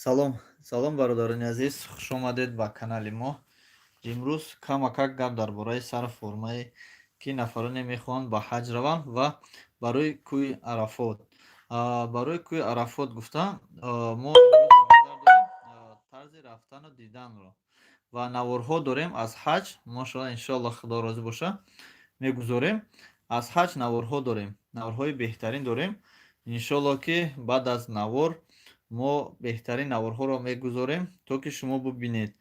Салом, салом бародарони азиз, хуш омадед ба канали мо. Имрӯз камакак гап дар бораи сар формае ки нафароне мехоҳанд ба ҳаҷ раванд ва барои кӯи Арафот. Барои кӯи Арафот гуфтам, мо имрӯз ба назар дорем тарзи рафтану диданро ва наворҳо дорем аз ҳаҷ. Мошалла, иншоаллоҳ, худо розӣ боша, мегузорем. Аз ҳаҷ наворҳо дорем, наворҳои беҳтарин дорем. Иншоаллоҳ ки баъд аз навор мо беҳтарин наворҳоро мегузорем, то ки шумо бубинед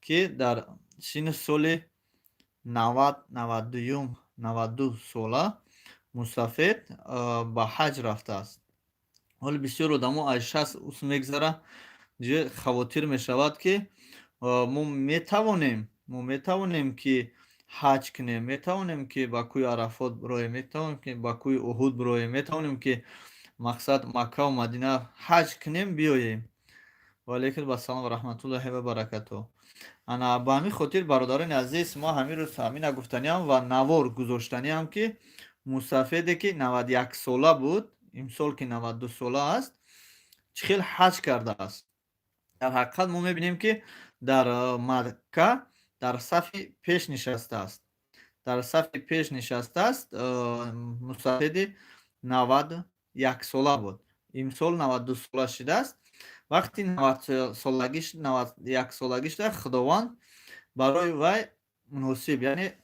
ки дар синни соли 90-92 сола Мусафед ба ҳаҷ рафтааст. ҳоли бисёр одамо аз 60 мегзара, хавотир мешавад ки мо метавонем ки ҳаҷ кунем, метавонем ки ба кӯи Арафот бироем, метавонем ки ба кӯи Уҳуд бироем, метавонем ки мақсад Макка ва Мадина ҳаҷ кунем, биёем. Ва алайкум ассалом ва раҳматуллоҳи ва баракатуҳ. Ана ба ҳамин хотир, бародарони азиз, мо ҳамин рӯз ҳамина гуфтаниам ва навор гузоштаниам ки Мусафеде ки 91 сола буд, имсол ки 92 сола аст, чӣ хел ҳаҷ кардааст. Дар ҳақиқат мо мебинем ки дар Макка дар сафи пеш нишастааст. Дар сафи пеш нишастааст. Мусафеди 91 сола буд. Имсол 92 сола шудааст. Вақти 91 солагӣ шуда, Худованд барои вай муносиб, яъне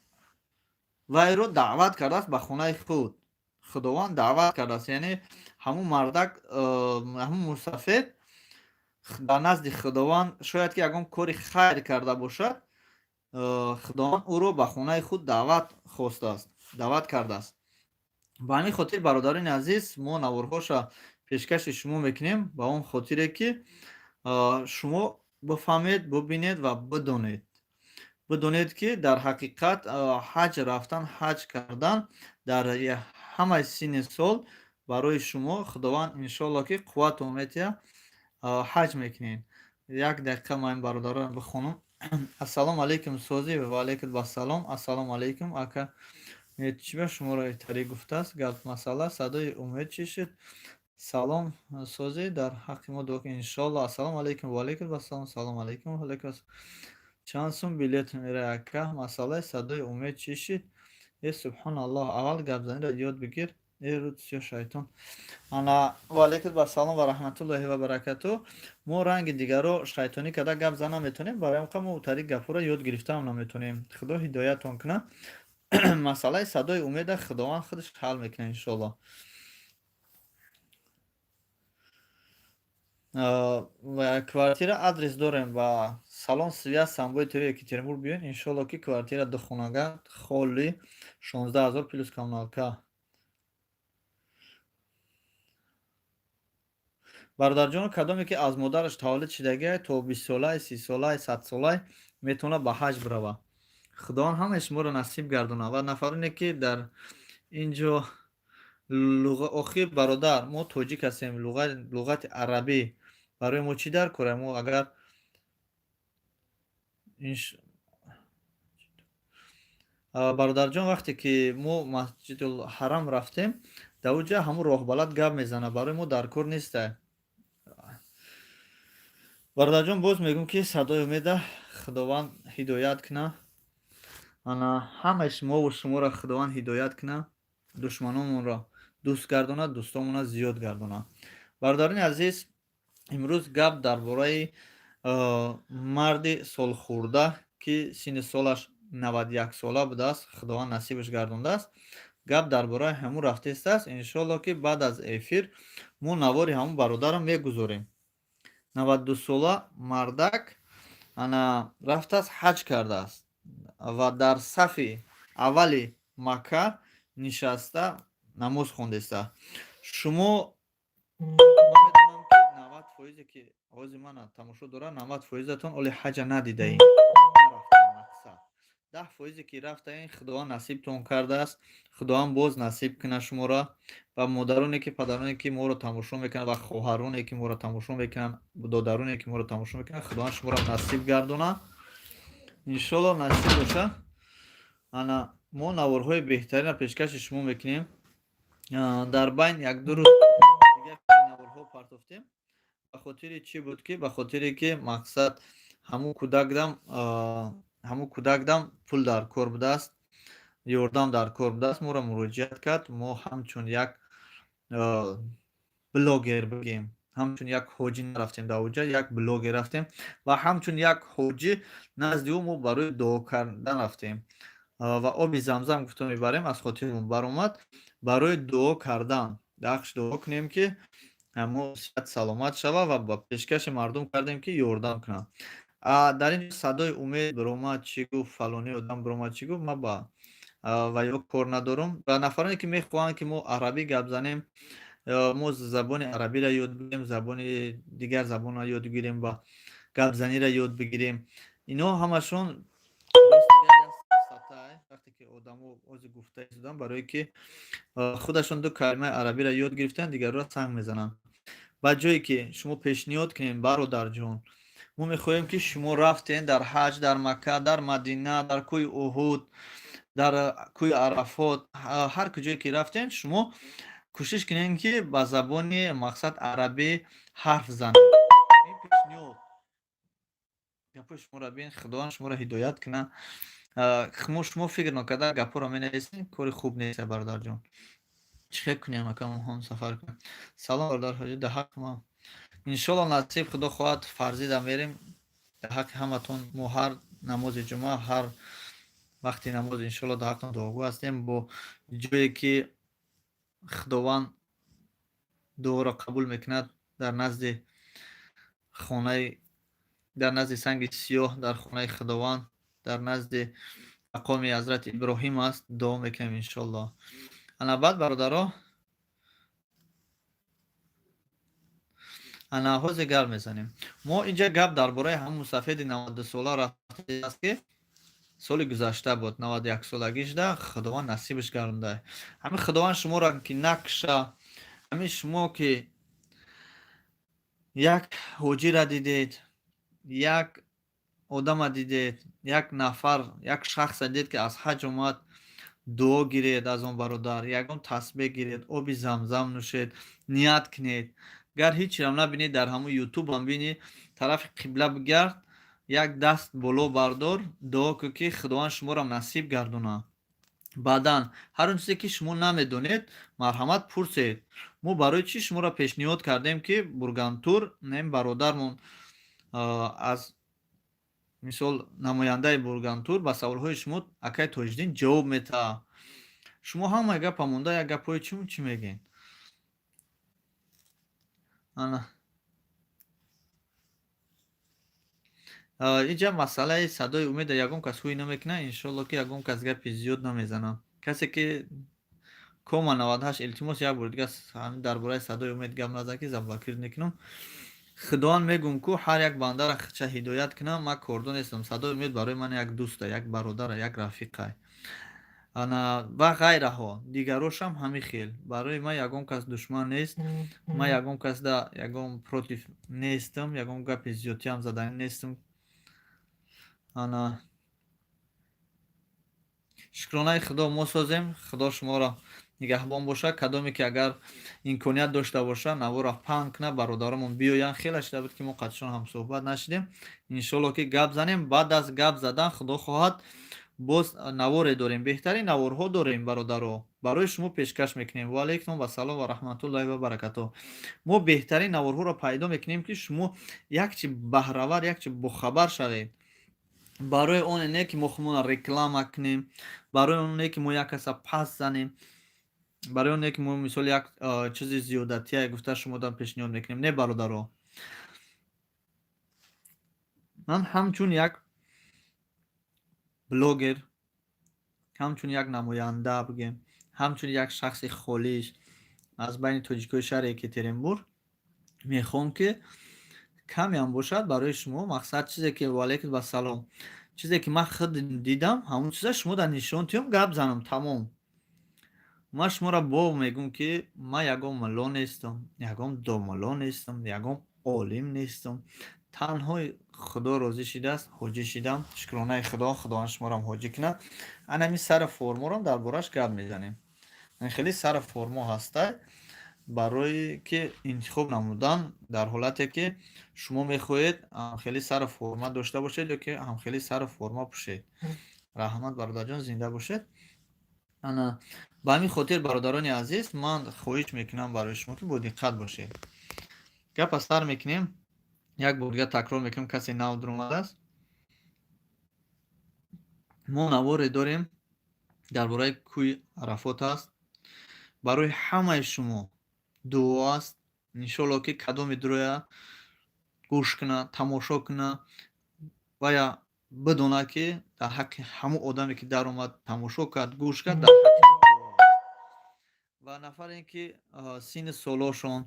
вайро даъват кардааст ба хонаи худ. Худованд даъват кардааст, яъне ҳамун мардак, ҳамун Мусафед дар назди Худованд шояд ки ягон кори хайр карда бошад, Худованд ӯро ба хонаи худ даъват кардааст. Ба ҳамин хотир, бародарони азиз, мо наворҳоша пешкаши шумо мекунем, ба он хотире ки шумо бифаҳмед, бубинед ва бидонед ки дар ҳақиқат ҳаҷ рафтан, ҳаҷ кардан дар ҳамаи синни сол барои шумо Худованд иншоаллоҳ ки қуввату метиҳад, ҳаҷ мекунед. Як дақиқа ман ин бародаронро бихонам. Ассалому алайкум Созӣ. Ва алайкум ассалом. Ассалому алайкум ака. Чӣ ба шуморо итарӣ гуфтааст? Гап масъала садои умед чӣ шуд? Салом Созӣ, дар ҳаққи мо дуо кунед иншоаллоҳ. Ассалому алайкум. Ва алайкум ассалом. Салому алайкум. Ва алайкум ассалом. Чанд сум билет мера ака? Масъалаи садои умед чӣ шуд? Субҳаналлоҳ, аввал гапзаниро ёд бигир. Рӯсиё шайтон. Ана ва алайкум ассалом ва раҳматуллоҳи ва баракатуҳ. Мо ранги дигарро шайтонӣ карда гап зан наметонем, барои ҳамин мо тари гапҳоро ёд гирифтам наметонем. Худо ҳидоятон кунад. Масъалаи садои умеда Худованд худаш ҳал мекунад иншоаллоҳ. Квартира адрес дорем ба салон связ Самбои ТВ Екатеринбург биёед. Иншоаллоҳ ки квартира духонага холи 16000 плюс коммуналка. Бародарҷон, кадоме ки аз модараш таваллуд шудагиай, то 20 солаи, 30 солаи, 100 солаи метавонад ба ҳаҷ биравад. Худованд ҳамаи шуморо насиб гардонад. Ва нафароне ки дар ин ҷо охир бародар, мо тоҷик ҳастем, луғати арабӣ барои мо чӣ дар кора? Мо агар бародарҷон, вақте ки мо Масҷидул Ҳарам рафтем, дар ӯ ҷо ҳамун роҳбалад гап мезанад, барои мо дар кор нестай. Бародарҷон, боз мегӯм ки садои умеда Худованд ҳидоят кунад. Ана ҳамаи шумову шуморо Худованд ҳидоят кунад. Душманонмонро дӯст гардонад, дӯстонмонро зиёд гардонад. Бародарони азиз, имрӯз гап дар бораи марди солхӯрда ки синни солаш 91 сола будааст, Худованд насибаш гардондааст. Гап дар бораи ҳамун рафтаистааст. Иншоаллоҳ ки баъд аз эфир мо навори ҳамун бародарро мегузорем. 92 сола мардак ана рафтааст, ҳаҷ кардааст ва дар сафи аввали Макка нишаста намоз хондааст. Шумо ман медонам ки 90% ки овози мана тамошо дорад, 90%тон оли ҳаҷа надидаин, нарафтаин мақсад. 10% ки рафтаин, Худованд насибтон кардааст. Худованд боз насиб кунад шуморо. Ва модароне ки, падароне ки моро тамошо мекунанд ва хоҳароне ки моро тамошо мекунанд, додароне ки моро тамошо мекунанд, Худованд шуморо насиб гардонад. Иншоаллоҳ насиб боша. Ана мо наворҳои беҳтаринро пешкаши шумо мекунем. Дар байн 1-2 рӯз дигар наворҳо партофтем. ба хотири чӣ буд ки ба хотире ки мақсад ҳамун кӯдакдам пул дар кор будааст, ёрдам дар кор будааст, моро муроҷиат кард. Мо ҳамчун як блогер бигем, ҳамчун як ҳоҷӣ нарафтем дар оҷа, як блогер рафтем ва ҳамчун як ҳоҷӣ назди ӯ мо барои дуо кардан рафтем ва оби замзам гуфто мебарем, аз хотиримон баромад барои дуо кардан. Дахш дуо кунем ки ҳамо сиҳат саломат шавад ва ба пешкаши мардум кардем ки ёрдам кунанд. Дар ин ҷо садои умед биромад, чӣ гуфт, фалони одам биромад, чӣ гуфт, ман ба ва ё кор надорам. Ба нафароне ки мехоҳанд ки мо арабӣ гап занем, мо забони арабиро ёд бигирем, забони дигар забонро ёд бигирем, ба гапзаниро ёд бигирем. Инҳо ҳамашон воситаи сафсатай, вақте ки одамо ози гуфта истоданд барое ки худашон ду калимаи арабиро ёд гирифтанд, дигарро санг мезананд. ба ҷое ки шумо пешниҳод кунем бародарҷон, мо мехоҳем ки шумо рафтем дар ҳаҷ, дар Макка, дар Мадина, дар кӯҳи Уҳуд, дар кӯҳи Арафот, ҳар куҷое ки рафтем, шумо кӯшиш кунем ки ба забони мақсад арабӣ ҳарф занед. Ин пешниҳод. Гапои шуморо бин, худованд шуморо ҳидоят кунад. Шумо фикр накарда гапҳоро менависед, кори хуб нест бародарҷон. چی فکر کنیم اکم هم سفر کنیم. سلام بردار حاجی ده حق ما انشالله نصیب خدا خواهد فرزیده میریم ده حق همتون ما هر نماز جمعه هر وقتی نماز انشالله ده حق دعاگو هستیم با جایی که خداوند دعا را قبول میکند در نزد خانه در نزد سنگ سیاه در خانه خداوند در نزد مقام حضرت ابراهیم است دعا میکنیم انشالله. انا بعد برادرها анаҳози гап мезанем. Мо инҷа гап дар бораи ҳамун сафеди 90 сола рафтааст ки соли гузашта буд, 91 солагишда худованд насибиш гардонда. Ҳамин худованд шуморо ки накша, ҳамин шумо ки як ҳоҷира дидед, як одама дидед, як нафар, як шахса дидед ки аз ҳаҷ омад, дуо гиред аз он бародар, ягон тасбеҳ гиред, оби замзам нӯшед, ният кунед. гар ҳечиам набинед, дар ҳамун ютубам бинӣ, тарафи қибла бигард, як даст боло бардор, дуо кун ки худованд шуморо насиб гардонад. баъдан ҳар он чизе ки шумо намедонед, марҳамат пурсед. мо барои чӣ шуморо пешниҳод кардем ки бургантур нем бародармон аз мисол намояндаи бургантур ба саволҳои шумо акай Тоҷиддин ҷавоб метаҳад. шумо ҳамаи гапа монда, як гапҳои чӣ мегӯед? инҷа масъалаи садои умеда ягон кас ҳӯй намекунад, иншолло ки ягон кас гапи зиёд намезанад. касе ки кома 98 илтимос як бор дига дар бораи садои умед гап назан ки заблокир мекунам. худованд мегӯм ку ҳар як бандаро хича ҳидоят кунам. ман кордон нестам. садои умед барои ман як дӯста, як бародара, як рафиқа ва ғайраҳо. дигарошам ҳамин хел. барои ман ягон кас душман нест. ман ягон касда ягон против нестам, ягон гапи зиёдтиам заданӣ нестам. шукронаи худо мо созем. худо шуморо нигаҳбон бошад. кадоме ки агар имконият дошта бошад наворо паҳн кунад, бародарамон биёянд. хеле шуда буд ки мо қадшон ҳамсӯҳбат нашидем. иншолло ки гап занем. баъд аз гап задан худо хоҳад боз наворе дорем. беҳтарин наворҳо дорем бародаро. барои шумо пешкаш мекунем. ва алайкум ва салом ва раҳматуллоҳи ва баракатуҳ. мо беҳтарин наворҳоро пайдо мекунем ки шумо якчи баҳравар, якчи бохабар шавед. барои оне не ки мо худмонро реклама кунем, барои он не ки мо як каса пас занем, барои он не ки мо мисол як чизи зиёдатия гуфта шумодан пешниҳод мекунем. Не бародаро. ман ҳамчун як блогер, ҳамчун як намоянда бигем, ҳамчун як шахси холиш аз байни тоҷикои шаҳри Екатеринбург мехоҳам ки камеам бошад барои шумо. мақсад чизе ки ваалайкум ва салом, чизе ки ман худ дидам, ҳамон чиза шумода нишон диҳам, гап занам, тамом. ман шуморо бов мегӯм ки ман ягон мулло нестам, ягон домулло нестам, ягон олим нестам. танҳо худо розӣ шудааст, ҳоҷӣ шудам. шукронаи худо. худованд шумоram ҳоҷӣ кунад. ана ҳамин сари форморам дар бораш гап мезанем. хеле сари формо ҳастай. барое ки интихоб намудан дар ҳолате ки шумо мехоҳед ҳамхели сару форма дошта бошед ё ки ҳамхели сару форма пӯшед. Раҳмат бародарҷон, зинда бошед. ана ба ҳамин хотир бародарони азиз, ман хоҳиш мекунам барои шумо ки бо диққат бошед. Гапа сар мекунем. Як бор дига такрор мекунем, касе нав дар омадааст. мо наворе дорем дар бораи кӯи Арафот аст. барои ҳамаи шумо дуо аст. иншоалло ки кадоми дуроя гӯш куна, тамошо куна ва я бидона ки дар ҳаққи ҳамон одаме ки дар омад, тамошо кард, гӯш кард, дар ҳаққи мо дуо аст. ва нафаре ки синни солошон,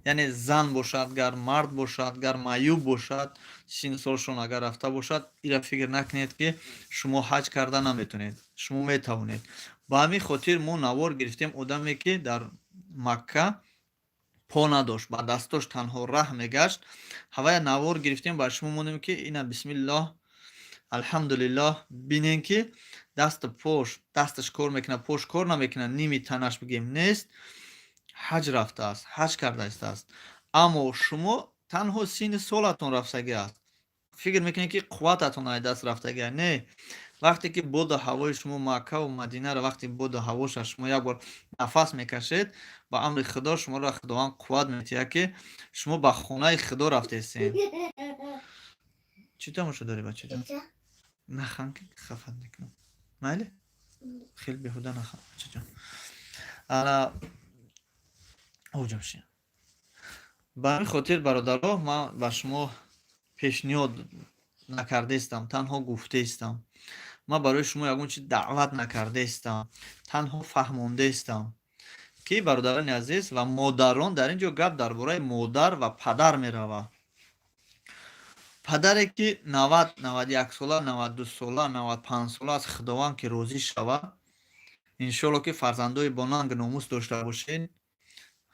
яъне зан бошад, гар мард бошад, гар маъюб бошад, синни солашон агар рафта бошад, ира фикр накунед ки шумо ҳаҷ карда наметавонед. шумо метавонед. ба ҳамин хотир мо навор гирифтем одаме ки дар Макка по надошт, ба дастош танҳо раҳ мегашт. ҳавая навор гирифтем, ба шумо монем ки ина бисмиллоҳ, алҳамдулиллоҳ, бинем ки дасташ кор мекунад, пош кор намекунад, ними танаш бигем нест, ҳаҷ рафтааст, ҳаҷ карда истааст. аммо шумо танҳо синни солатон рафтагӣ аст. фикр мекунед ки қуввататон ай даст рафтагӣ. Не, вақте ки боду ҳавои шумо Макка ва Мадинара, вақте боду ҳавоша шумо як бор нафас мекашед, ба амри Худо шуморо Худованд қувват метиҳад ки шумо ба хонаи Худо рафтесед. чӣ тамошо дорӣ бачаҷон? нахан ки хафат мекунам. майли? хеле беҳуда нахан бачаҷон. ана оҷамши. ба ҳамин хотир бародаро, ман ба шумо пешниҳод накардаистам, танҳо гуфтаистам. ман барои шумо ягон чиз даъват накардаистам, танҳо фаҳмондаистам ки бародарони азиз ва модарон, дар ин ҷо гап дар бораи модар ва падар меравад. падаре ки 90-91 сола, 92 сола, 95 сола аз Худованд ки розӣ шавад, иншоалло ки фарзандои бонанг номус дошта бошед,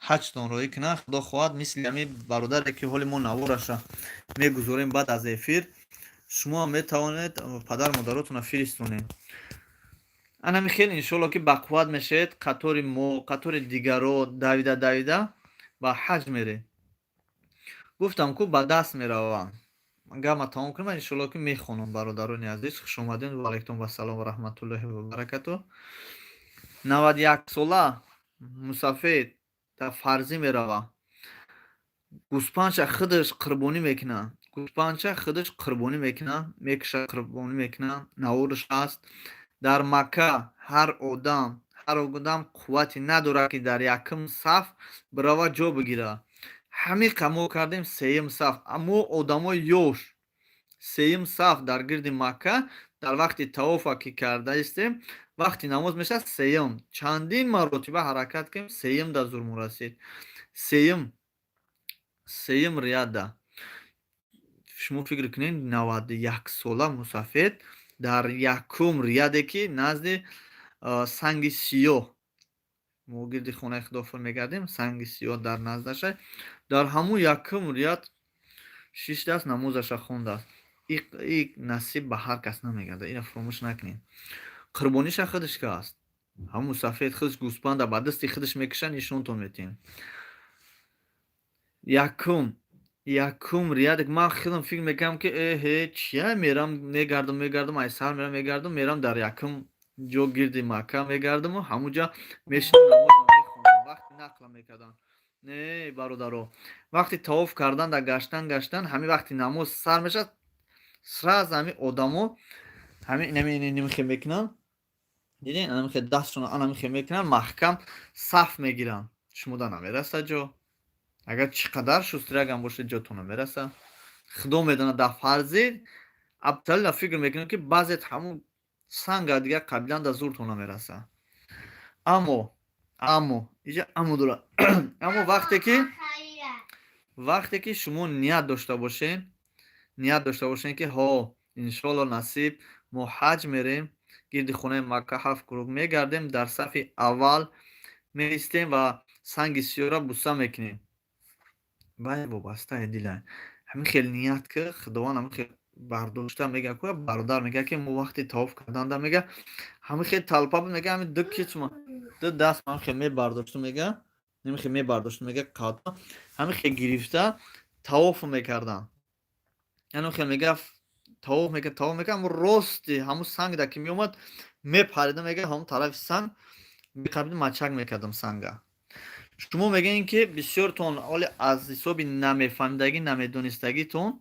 ҳаҷтон роӣ кунад. худо хоҳад мисли ҳамин бародаре ки ҳоли мо навораша мегузорем баъд аз эфир, шумо ҳам метавонед падар модаротонро фиристонед. анами хеле иншоалло ки бақувват мешавед. қатори мо, қатори дигаро давида ба ҳаҷ меред. гуфтам ку ба даст меравам. гапма тамом кунам, иншоалло ки мехонам. бародарони азиз, хушомадед. ва алайкум ассалом ва раҳматуллоҳи ва баракатуҳ. 91 сола мусафед дар фарзӣ мерава. гӯспанча худаш қурбонӣ мекуна. мекуша қурбонӣ мекуна. навораш аст. дар Макка ҳар одам қуввате надорад ки дар якум саф бирава ҷо бигира. ҳамиқа мо кардем сеюм саф. мо одамои ёш сеюм саф дар гирди Макка дар вақти тавофа ки кардаистем, вақти намоз мешаст сеюм. чандин маротиба ҳаракат кардем, сеюм да зур мурасид. сеюм риада. шумо фикр кунед, 91 сола мусафед дар якум риаде ки назди санги сиёҳ, мо гирди хонаи Худо мегардем, санги сиёҳ дар наздаша, дар ҳамун якум риад 6 даст намозаша хондааст. ин насиб ба ҳар кас намегардад. ина фаромӯш накунед. қурбониша худаш ка аст. ҳамун мусафед худаш гӯспанда ба дасти худаш мекушад, нишонтон метиҳем. якум риад. ман худам фикр мекардам ки чия мегардам, ай сар мерам дар якум ҷо гирди Макка мегардам, ҳамунҷа мешинам, намоз мехондам. вақти нақла мекардам. Не бародаро, вақти тавоф кардан да гаштан, ҳамин вақти намоз сар мешад, сразу ҳамин одамо ҳамин мекунанд. диден, дастшон мекунанд, маҳкам саф мегиранд. шумода намераса ҷо. агар чӣ қадар шустрагам бошед, ҷотон намераса. худо медонад. дар фарзӣ абталла фикр мекунем ки баъзет ҳамун санга дига қаблан да зуртон намераса. аммо вақте ки шумо ният дошта бошен ки ҳо иншоалло насиб мо ҳаҷ мерем, гирди хонаи Макка 7 круг мегардем, дар сафи аввал меистем ва санги сиёҳро буса мекунем. бай вобастаи дилай. ҳамин хел ният ки Худованд ҳамин хел бардошта мега ку бародар мега ки мо вақти тавоф карданда мега ҳамин хел талпа мега ҳамин ду даст ман хел мебардошту мега نمیخواد میبرداشت میگه قاطا همین خیلی گرفته طواف میکردن. یعنی خیلی میگه طواف میکنه همون راستی همون سنگ در که میومد میپریده میگه همون طرف سنگ میقبل مچک میکردم سنگه. شما میگین که بسیارتون ولی از حساب نمیفهمیدگی نمیدونستگیتون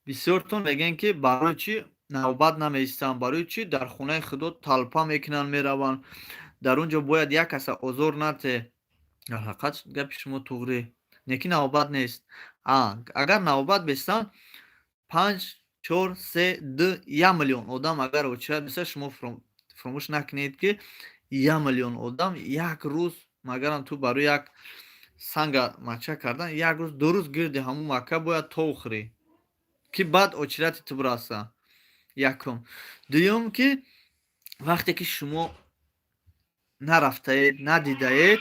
بسیارتون میگین که برای چی نوبت نمیستن، برای چی در خونه خدا تلپا میکنن میرون، در اونجا باید یک کس آزار نته. در حقیقت گپ شما توغری نیکی نوبت نیست. اگر نوبت بستن 5 4 3 2 1 میلیون آدم اگر اوچرد بسه شما فراموش نکنید که 1 میلیون آدم یک روز مگرم تو برای یک سنگ مچه کردن یک روز دو روز گردی همون مکه باید توخری که بعد اچرت تو براسه. یکم دوم که وقتی که شما نرفتید ندیدید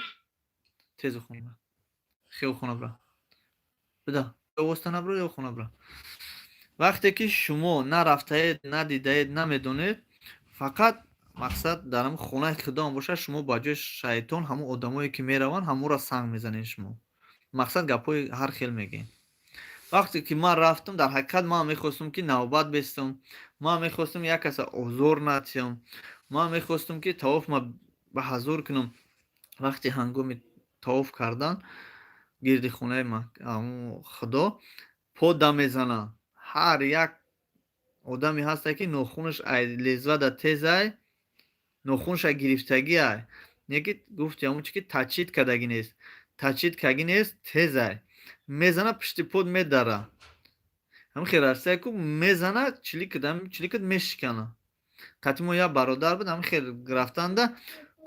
تیز خونه برا خیلی خونه برا بدا وستانه برو یا خونه برا. وقتی که شما نرفتید ندیدید نمیدونید فقط مقصد در همون خونه خدا باشه شما با جای شیطان همون آدمایی که میرون همون را سنگ میزنین شما مقصد گپای هر خیل میگین. وقتی که من رفتم در حقیقت من میخواستم که نوبت بستم، من میخواستم یک کس آزار نتیم، من میخواستم که طواف ما به حضور کنم. وقتی هنگام طواف کردن گرد خونه ما خدا پا دم میزنه هر یک آدمی هست که ناخونش لذت تیزه ناخونش گرفتگی ای نگید گفت همون چی که تچید کردگی نیست تچید کردگی نیست تیزه میزنه پشت پود میداره هم خیلی راسته که میزنه چلی کد میشکنه. قطعی ما یا برادر بود هم خیلی گرفتن ده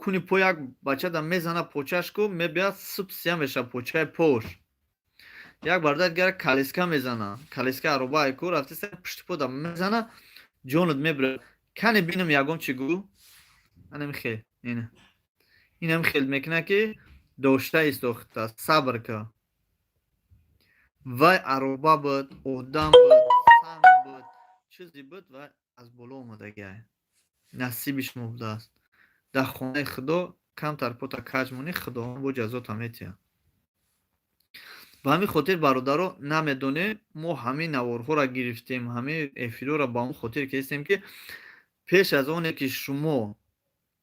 کنی پو یک بچه ده میزنه پوچش کو میبید سوپ سیاه میشه پوچه پوش یک برادر گره کلیسکه میزنه کلیسکه عروبه ای کو رفته سر پشت پود میزنه جونت میبره کنی بینم یکم چی گو اینم خیلی اینم خیلی میکنه که داشته ایست دختر صبر که وای عروبه بود آدم بود سنگ بود چیزی بود و از بالا اومده گه نصیبش بوده است در خانه خدا کمتر پوتا کج مونی خدا با جزات میتیه. به همین خاطر برادرها نمیدونه ما همین نوارها را گرفتیم همین افیرو را با اون خاطر کردیم که پیش از اونه که شما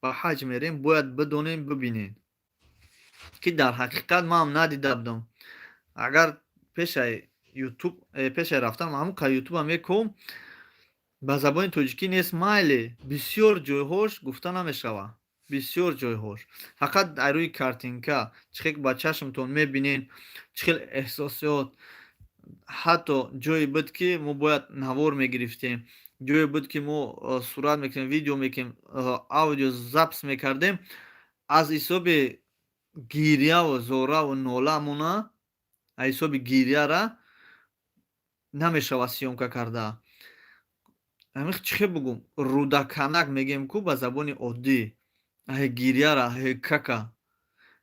به حج میریم باید بدونیم ببینین که در حقیقت ما هم ندیده بودم. اگر پیش یوتیوب پیش رفتم همون که یوتیوب هم میکم به زبان توجیکی نیست مایلی بسیار جایهاش گفته نمیشوه بسیار جایهاش فقط در روی کارتینکا چخیل با چشمتون میبینین چخیل احساسیات حتی جایی بود که ما باید نوار میگرفتیم جایی بود که ما صورت میکنیم ویدیو میکنیم آودیو زبس میکردیم از حساب گیریه و زوره و نوله مونه از حساب گیریه را نمیشوه سیومکا کرده. همین چی بگم رودکنک میگیم کو با زبان عادی گیریه را ککا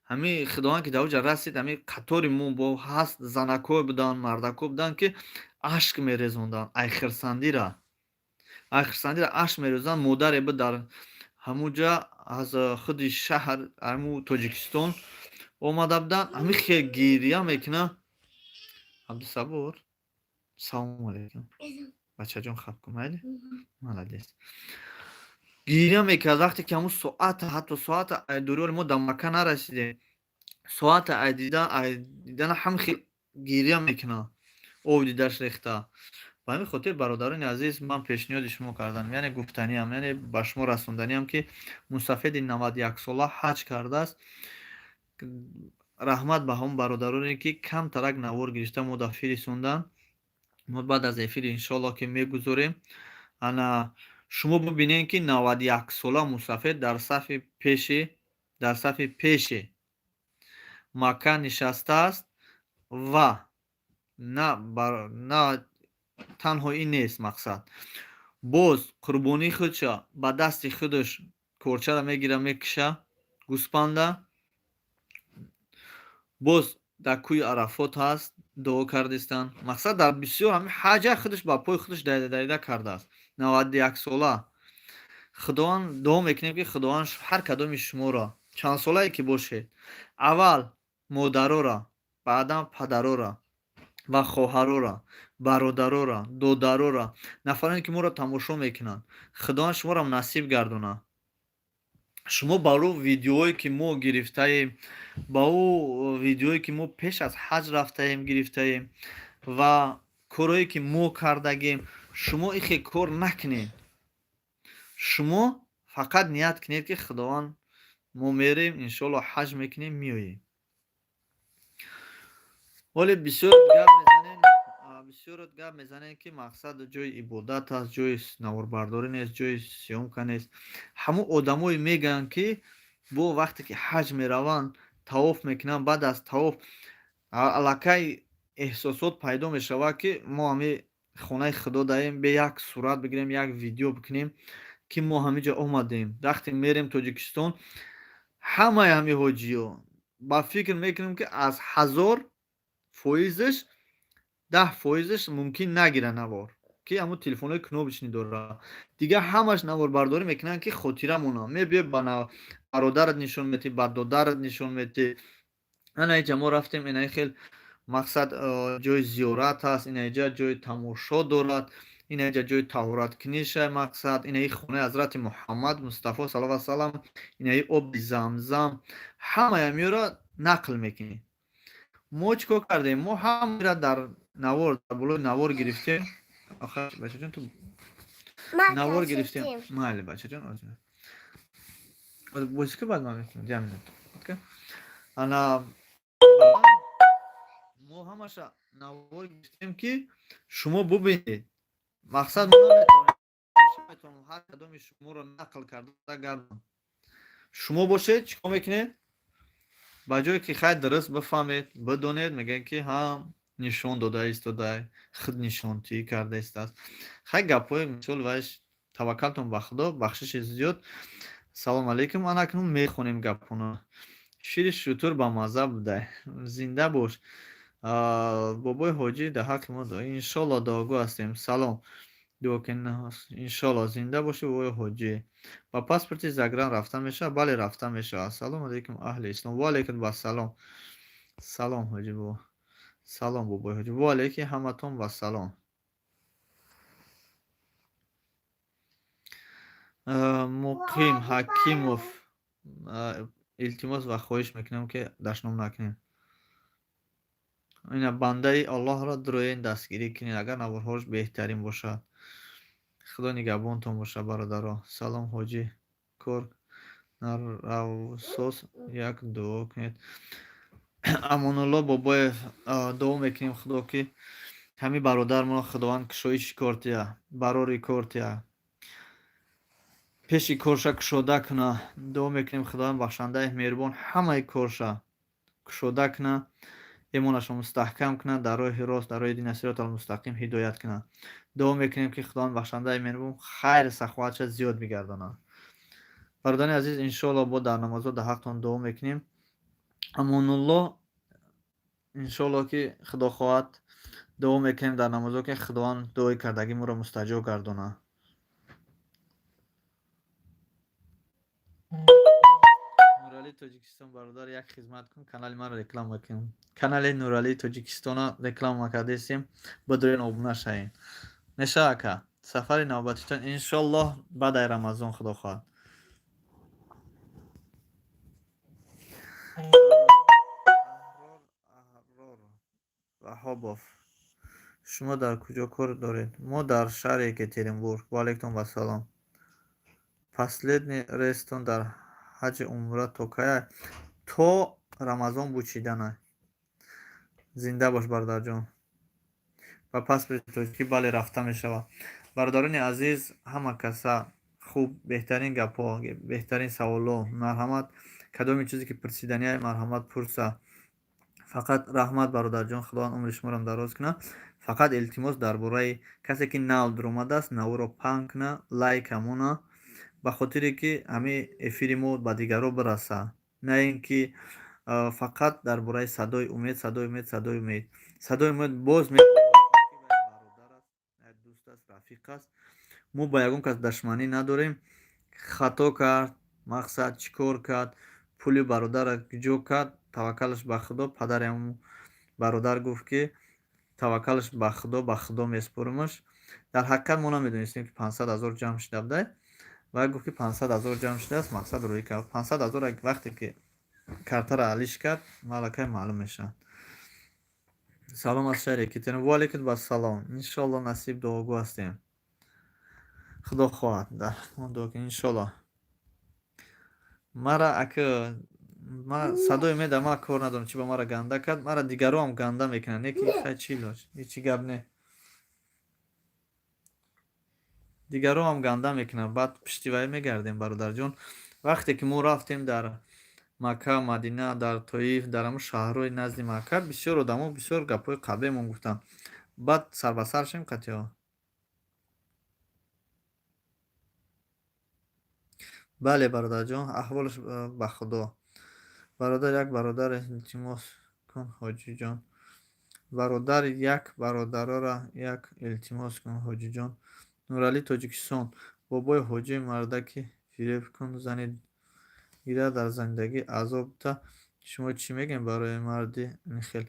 همین خداوند که دوجا رسید همین قطاری مون با هست زنکو بودن مردکو بودن که اشک میریزوندن ایخرسندی را اشک میریزوندن مادر بود در همونجا از خود شهر همون تاجیکستان اومده بودن همین خیلی گیریه میکنه عبدالصبور سلام علیکم بچه جان خب کن مالدیس گیریه میکرد وقتی که همون ساعت حتی ساعت دوری ما در مکه نرسیده ساعت دیدن هم خیلی گیریه میکنه او دیدش ریخته. و همین خاطر برادران عزیز من پیشنهاد شما کردم یعنی گفتنی هم یعنی به شما رسوندنی هم که مستفید 91 ساله حج کرده است رحمت به هم برادرانی که کم ترک نوار گرفته مدافعی رسوندن ما بعد از افیر انشالله که میگذاریم انا شما ببینین که 91 ساله مستفید در صف پیش مکه نشسته است و نه تنها این نیست مقصد باز قربانی خودش به دست خودش کورچه را میگیره میکشه گوسپنده باز در کوی عرفات هست دعا کردستن مقصد در بسیار همین حج خودش با پای خودش دایده کرده است 91 ساله خداوند دعا میکنیم که خداوند هر کدام شما را چند ساله که باشید اول модарора, баъдан падарора ва хоҳарора, бародарора, додарора, нафароне ки моро тамошо мекунанд. Худоян шуморо насиб гардонад. шумо ба ӯ видеоое ки мо гирифтаем, ба ӯ видеое ки мо пеш аз ҳаҷ рафтаем гирифтаем ва корое ки мо кардагем, шумо ихе кор накунед. шумо фақат ният кунед ки худованд мо мерем иншоалло ҳаҷ мекунем меоем. оле бисёр гап мезанем ки мақсад ҷои ибодат аст, ҷои наворбардорӣ нест, ҷои сёмка нест. ҳамон одамое мегӯянд ки бо вақте ки ҳаҷ мераванд, тавоф мекунанд, баъд аз тавоф аллакай эҳсосот пайдо мешавад ки мо ҳами хонаи худо даем, бе як сурат бигирем, як видео бикунем ки мо ҳамиҷо омадем. вақте мерем Тоҷикистон, ҳамаи ҳами ҳоҷиё ба фикр мекунем ки аз 1000% 10% мумкин нагирад навор, ки ҳамун телефонҳои кнопочни дорад. Дигар ҳамаш наворбардорӣ мекунанд ки хотира монад. Мебиёй ба бародарат нишон медиҳӣ, ба додарат нишон медиҳӣ. анаиҷа мо рафтем, инаи хел мақсад ҷои зиёрат аст, инаиҷа ҷои тамошо дорад, инаиҷа ҷои таҳораткуниша мақсад, инаи хонаи ҳазрати Муҳаммад Мустафо саллаллоҳу алайҳи ва саллам, инаи оби Замзам, ҳамаи ҳамиёро нақл мекунем. мо чӣ кор кардем? Мо ҳамаро дар навор, дар болои навор гирифтем. Охир бачаҷон ту навор гирифтем. Майли бачаҷон, боиси ки баъд ман мекунам, ҷамъ мекунам. Окей? ана мо ҳамаша навор гирифтем ки шумо бубинед. мақсад мо наметавонем ҳар кадоми шуморо нақл карда гардонем. шумо бошед чӣ кор мекунед? ба ҷое ки хай дуруст бифаҳмед, бидонед, мегӯед ки ҳа нишон дода истодай, худ нишонтӣ карда истааст. хай гапҳои мисол вайш таваккалтон ба худо, бахшиши зиёд. салому алайкум, ана акнун мехонем гапҳоно. шири шутур ба мазза будай. Зинда бош. бобои ҳоҷӣ дар ҳаққи мо иншоалло дуогӯ ҳастем. Салом. иншоалло зинда бошӣ бобои ҳоҷӣ. ба паспорти загран рафта мешавад? Бале, рафта мешавад. Салому алайкум аҳли ислом. ва алайкум ассалом. салом ҳоҷӣ бо. салом бобои ҳоҷӣ. ва алайки ҳаматон ва салом. муқим ҳакимов, илтимос ва хоҳиш мекунам ки дашном накунем. ина бандаи Аллоҳро дуроен дастгирӣ кунед, агар наворҳош беҳтарин бошад. худо нигаҳбонтон бошад бародаро. салом ҳоҷӣ кор наравсос як дуо кунед. амонулло бобоев дуо мекунем худо ки ҳамин бародармонро худованд кушоиши кор тия, барори кор тия, пеши корша кушода куна. дуо мекунем худованд бахшандаи меҳрубон ҳамаи корша кушода куна, имонашро мустаҳкам куна, дар роҳи рост, дар роҳи дини сиротал мустақим ҳидоят куна. дуо мекунем ки худованд бахшандаи меҳрубон хайр саховатша зиёд бигардонад. бародарони азиз, иншоалло бо дар намозҳо дар ҳақтон дуо мекунем. амонулло, иншоалло ки худо хоҳад дуо мекунем дар намозҳо ки худованд дуои кардагӣ моро мустаҷоб гардонад. нуралӣ Тоҷикистон бародар, як хизмат кун, канали маро реклама кун. канали Нуралӣ Тоҷикистоно реклама кардастем, бидорен обуна шавем. мешавад ака? сафари навбатитон иншоалло баъдаи рамазон худо хоҳад. ваҳобов, шумо дар куҷо кор доред? мо дар шаҳри Екатеринбург. ва алайкум ассалом. Последний рейстон дар ҳаҷи умра то кая? то рамазон бучиданай. зинда бош бародарҷон. ба паспорти тоҷикӣ бале рафта мешавад. бародарони азиз, ҳама каса хуб, беҳтарин гапҳо, беҳтарин саволҳо, марҳамат, кадоми чизе ки пурсиданияй марҳамат пурса. фақат раҳмат бародарҷон, худованд умри шуморо дароз кунад. фақат илтимос дар бораи касе ки нав дуромадааст, навро паҳн кунад, лайка мона, ба хотире ки ҳамин эфири мо ба дигарҳо бирасад, на ин ки фақат дар бораи садои умед, садои умед, садои умед. садои умед боз бародар аст, дӯст аст, рафиқ аст. мо ба ягон кас душманӣ надорем. хато кард, мақсад чӣ кор кард, пули бародарро ҷо кард, таваккалаш ба худо. Падари ҳамун бародар гуфт ки таваккалаш ба худо меспуримаш. Дар ҳақиқат мо намедонистем ки 500 000 ҷамъ шуда будай. Вай гуфт ки 500 000 ҷамъ шудааст, мақсад рӯӣ кард. 500 000 вақте ки картаро алиш кард, малакай маълум мешавад. Салом аз шаҳри Екатеринбург. Ва алайкум ассалом. Иншолло насиб дуогӯ ҳастем. Худо хоҳад мо дуо кунем иншолло. Мара ака ман садои меда ман кор надорам чи ба мара ганда кард. Мара дигарам ганда мекунанд. Не ки хай чи илоҷ. Ҳеҷ гап не. Дигарам ганда мекунанд. Баъд пишти вай мегардем бародарҷон. Вақте ки мо рафтем дар Макка, Мадина, дар Тоиф, дар ҳамун шаҳрҳои назди Макка, бисёр одамо бисёр гапҳои қаблиамон гуфтанд. Баъд сар ба сар шудем қатъиё. бале бародарҷон, аҳволаш ба худо. Бародар як бародар илтимос кун ҳоҷиҷон. Бародар як бародарора як илтимос кун ҳоҷиҷон. Нуралӣ, Тоҷикистон. Бобои ҳоҷи мардаки фиреб кун зани гирад дар зиндагӣ азоб бита. Шумо чӣ мегӯем барои марди нихел?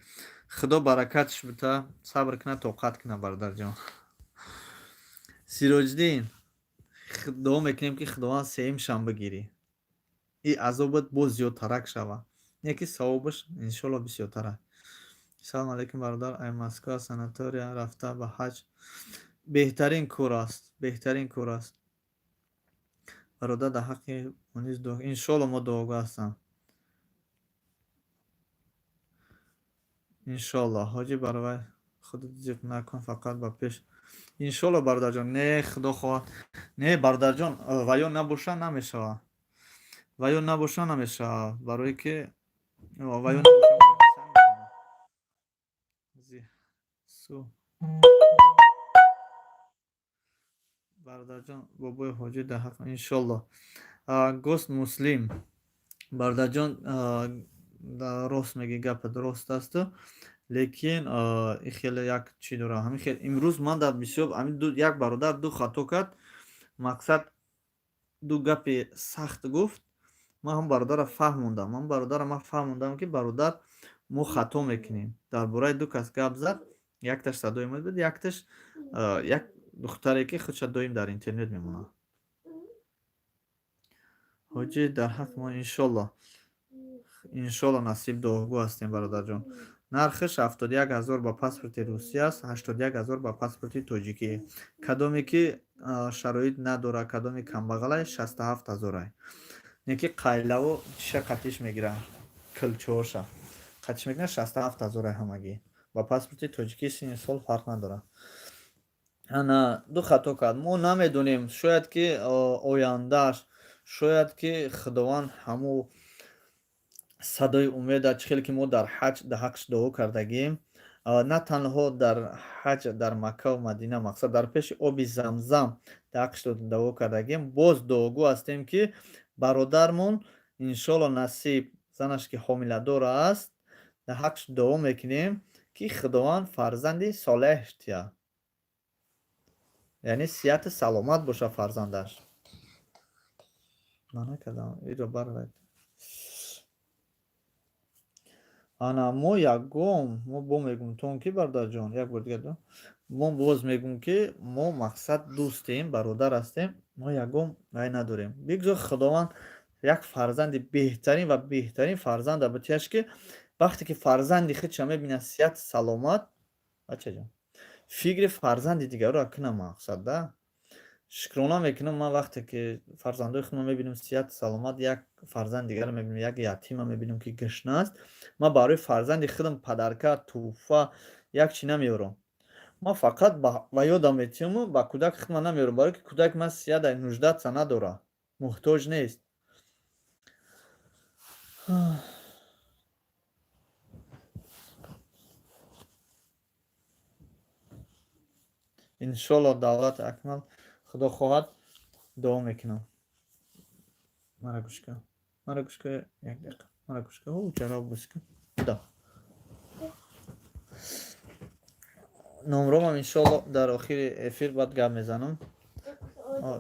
Худо баракатш бита, сабр кина, тоқат кина бародарҷон. Сироҷдин, дуо мекунем ки худованд сеюм шанбе гирӣ. И азобат боз зиёдтарак шава. Не ки савобаш иншолло бисёртарак. Салом алейкум бародар. Ай Москва санатория рафта ба ҳаҷ. Беҳтарин кор аст. Беҳтарин кор аст. Бародар дар ҳаққи ониз дуо. Иншолло мо дуогӯ ҳастам. иншолло ҳоҷи барвай худат зиқ накун, фақат ба пеш. иншолло бародарҷон. Не худо хоҳад. Не бародарҷон, ваё набоша намешавад. Ваё набоша намешавад. Барое ки ваё набоша бародарҷон бобои ҳоҷи дар ҳақ иншолло. Гост муслим бародарҷон, рост меги, гапат рост асту, лекин и хеле як чӣ дорам. Ҳамин хел имрӯз ман дар бисёр ҳамин як бародар ду хато кард. Мақсад ду гапи сахт гуфт. Ман ҳам бародара фаҳмондам. Ман фаҳмондам ки бародар мо хато мекунем. Дар бораи ду кас гап зад. Якташ садои мо буд, якташ як духтаре ки худша доим дар интернет мемонад. ҳоҷи дар ҳақ мо иншолло. Иншолло насиб дуогӯ ҳастем бародарҷон. Нархаш 71 000 ба паспорти Русия аст, 81 000 ба паспорти тоҷикӣ. Кадоме ки шароит надора, кадоме камбағалай 67 000. Неки қайлаву чиша қатиш мегира. Килчоша. Қатиш мегира 67 000 ҳамагӣ. Ба паспорти тоҷикӣ сини сол фарқ надора. Ана ду хато кард. Мо намедонем, шояд ки ояндаш, шояд ки худованд ҳаму садои умеда, чӣ хеле ки мо дар ҳаҷ дар ҳаққаш дуо кардагим. На танҳо дар ҳаҷ дар Макка ва Мадина, мақсад дар пеши оби Замзам дар ҳаққаш дуо кардагим. Боз дуогӯ ҳастем ки бародармон иншолло насиб, занаш ки ҳомиладора аст, дар ҳаққаш дуо мекунем ки худованд фарзанди солеҳ тия. Яъне сиҳати саломат боша фарзандаш. Мана кардам иро барвай. Ана мо ягон мо бо мегум тон ки бародарҷон, як бор дигар мо боз мегум ки мо мақсад дӯстем, бародар ҳастем, мо ягон рай надорем. Бигзор худованд як фарзанди беҳтарин ва беҳтарин фарзанда битияш ки вақте ки фарзанди худша мебинад сиҳати саломат, бачаҷон, фикри фарзанди дигаро кунам мақсад да. Шукрона мекунам ман вақте ки фарзандои худро мебинам сиҳати саломат, як фарзанди дигаро мебинам, як ятима мебинам ки гашна аст. Ман барои фарзанди худам падарка, туҳфа як чӣ намеорам. Ман фақат ба ёдам метиҳам, ба кӯдаки худам намеорам, барои ки кӯдаки ман сиҳата нуждатса надорад, муҳтоҷ нест. иншолло давлати акмал худо хоҳад дуо мекунам. Мара гӯшка як дақиқа. Мара гӯшка ҷароb бискун. Да. Номромам иншолло дар охири эфир баъд гап мезанам.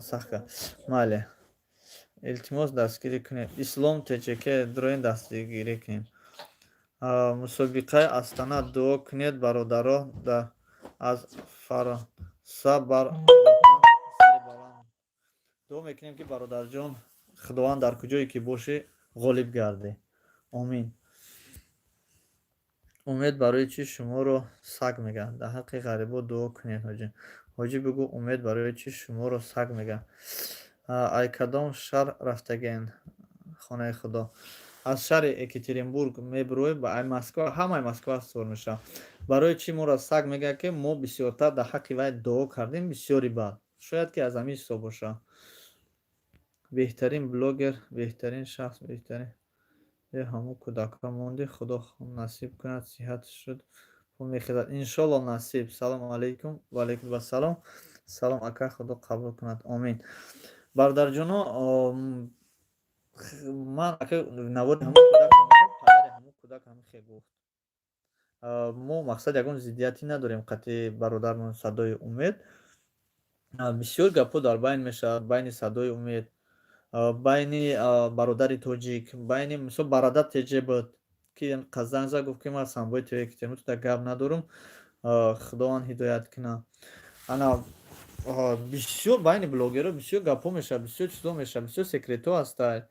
Сахка. Мале. Илтимос дастгирӣ кунед. Ислом ТЧК дроин дастгирӣ кунем. мусобиқаи Астана дуо кунед бародаро аз Фаронса бар сари баланд. Дуо мекунем ки бародарҷон, худованд дар куҷое ки бошӣ ғолиб гардӣ. Омин. умед барои чӣ шуморо саг мегӯяд? Дар ҳаққи ғарибо дуо кунед ҳоҷӣ. Ҳоҷӣ бигӯ, умед барои чӣ шуморо саг мегӯяд? Ай кадом шаҳр рафтагем хонаи худо? аз шаҳри Екатеринбург мебироем ба Москва, ҳамаи Москва сор мешавам. Барои чӣ моро саг мегӯяд ки мо бисёртар дар ҳаққи вай дуо кардем, бисёри бад. Шояд ки аз ҳамин ҳисоб бошад. беҳтарин блогер, беҳтарин шахс, беҳтарин ҳамон кӯдакҳо монди. Худо насиб кунад, сиҳат шуд пул мехезад. Иншолло насиб. Салому алайкум. Ва алайкум ассалом. Салом ака, худо қабул кунад. Омин. Бародарҷоно, ман ака наводи ҳамон кӯдак, падари ҳамон кӯдак ҳамихе гуфт. Мо мақсад ягон зиддияти надорем қатъи бародармон Садои умед. Бисёр гапҳо дар байн мешавад, байни Садои умед, байни бародари тоҷик, байни мисол барада теҷе буд, ки занг зад гуфт ки ман самбои Екатеринбургда гап надорам, худованд ҳидоят кунад. Ана бисёр байни блогерҳо бисёр гапҳо мешавад, бисёр чизҳо мешавад, бисёр секретҳо ҳастад.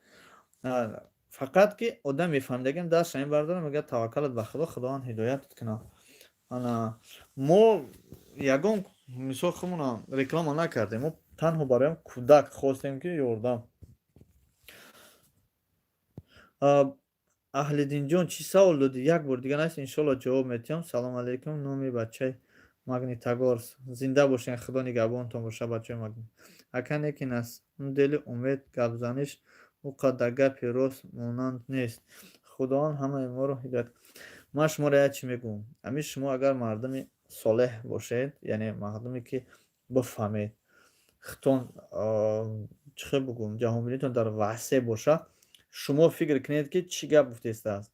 Фақат ки одам мефаҳмидагим дастша мебардорад, мегӯяд таваккалат ба худо, худованд ҳидоят кунад. Ана мо ягон мисол худмона реклама накардем, мо танҳо барои кӯдак хостем ки ёрдам. Аҳлиддинҷон, чӣ савол додӣ? Як бор дигар наст, иншолло ҷавоб медиҳам. Салому алайкум. Номи бачаи Магнитогорск. Зинда бошед, худо нигоҳбонтон бошад бачаи Магнит. Ака некин аз дели умед гапзаниш ӯ қадр гапи рост монанд нест. Худованд ҳамаи моро ҳидоят. Ман шуморо як чӣ мегӯям. Ҳамин шумо агар мардуми солеҳ бошед, яъне мардуме ки бифаҳмед, хитон чӣ хел бигӯям, ҷаҳонбинитон дар васеъ бошад, шумо фикр кунед ки чӣ гап гуфтаистааст.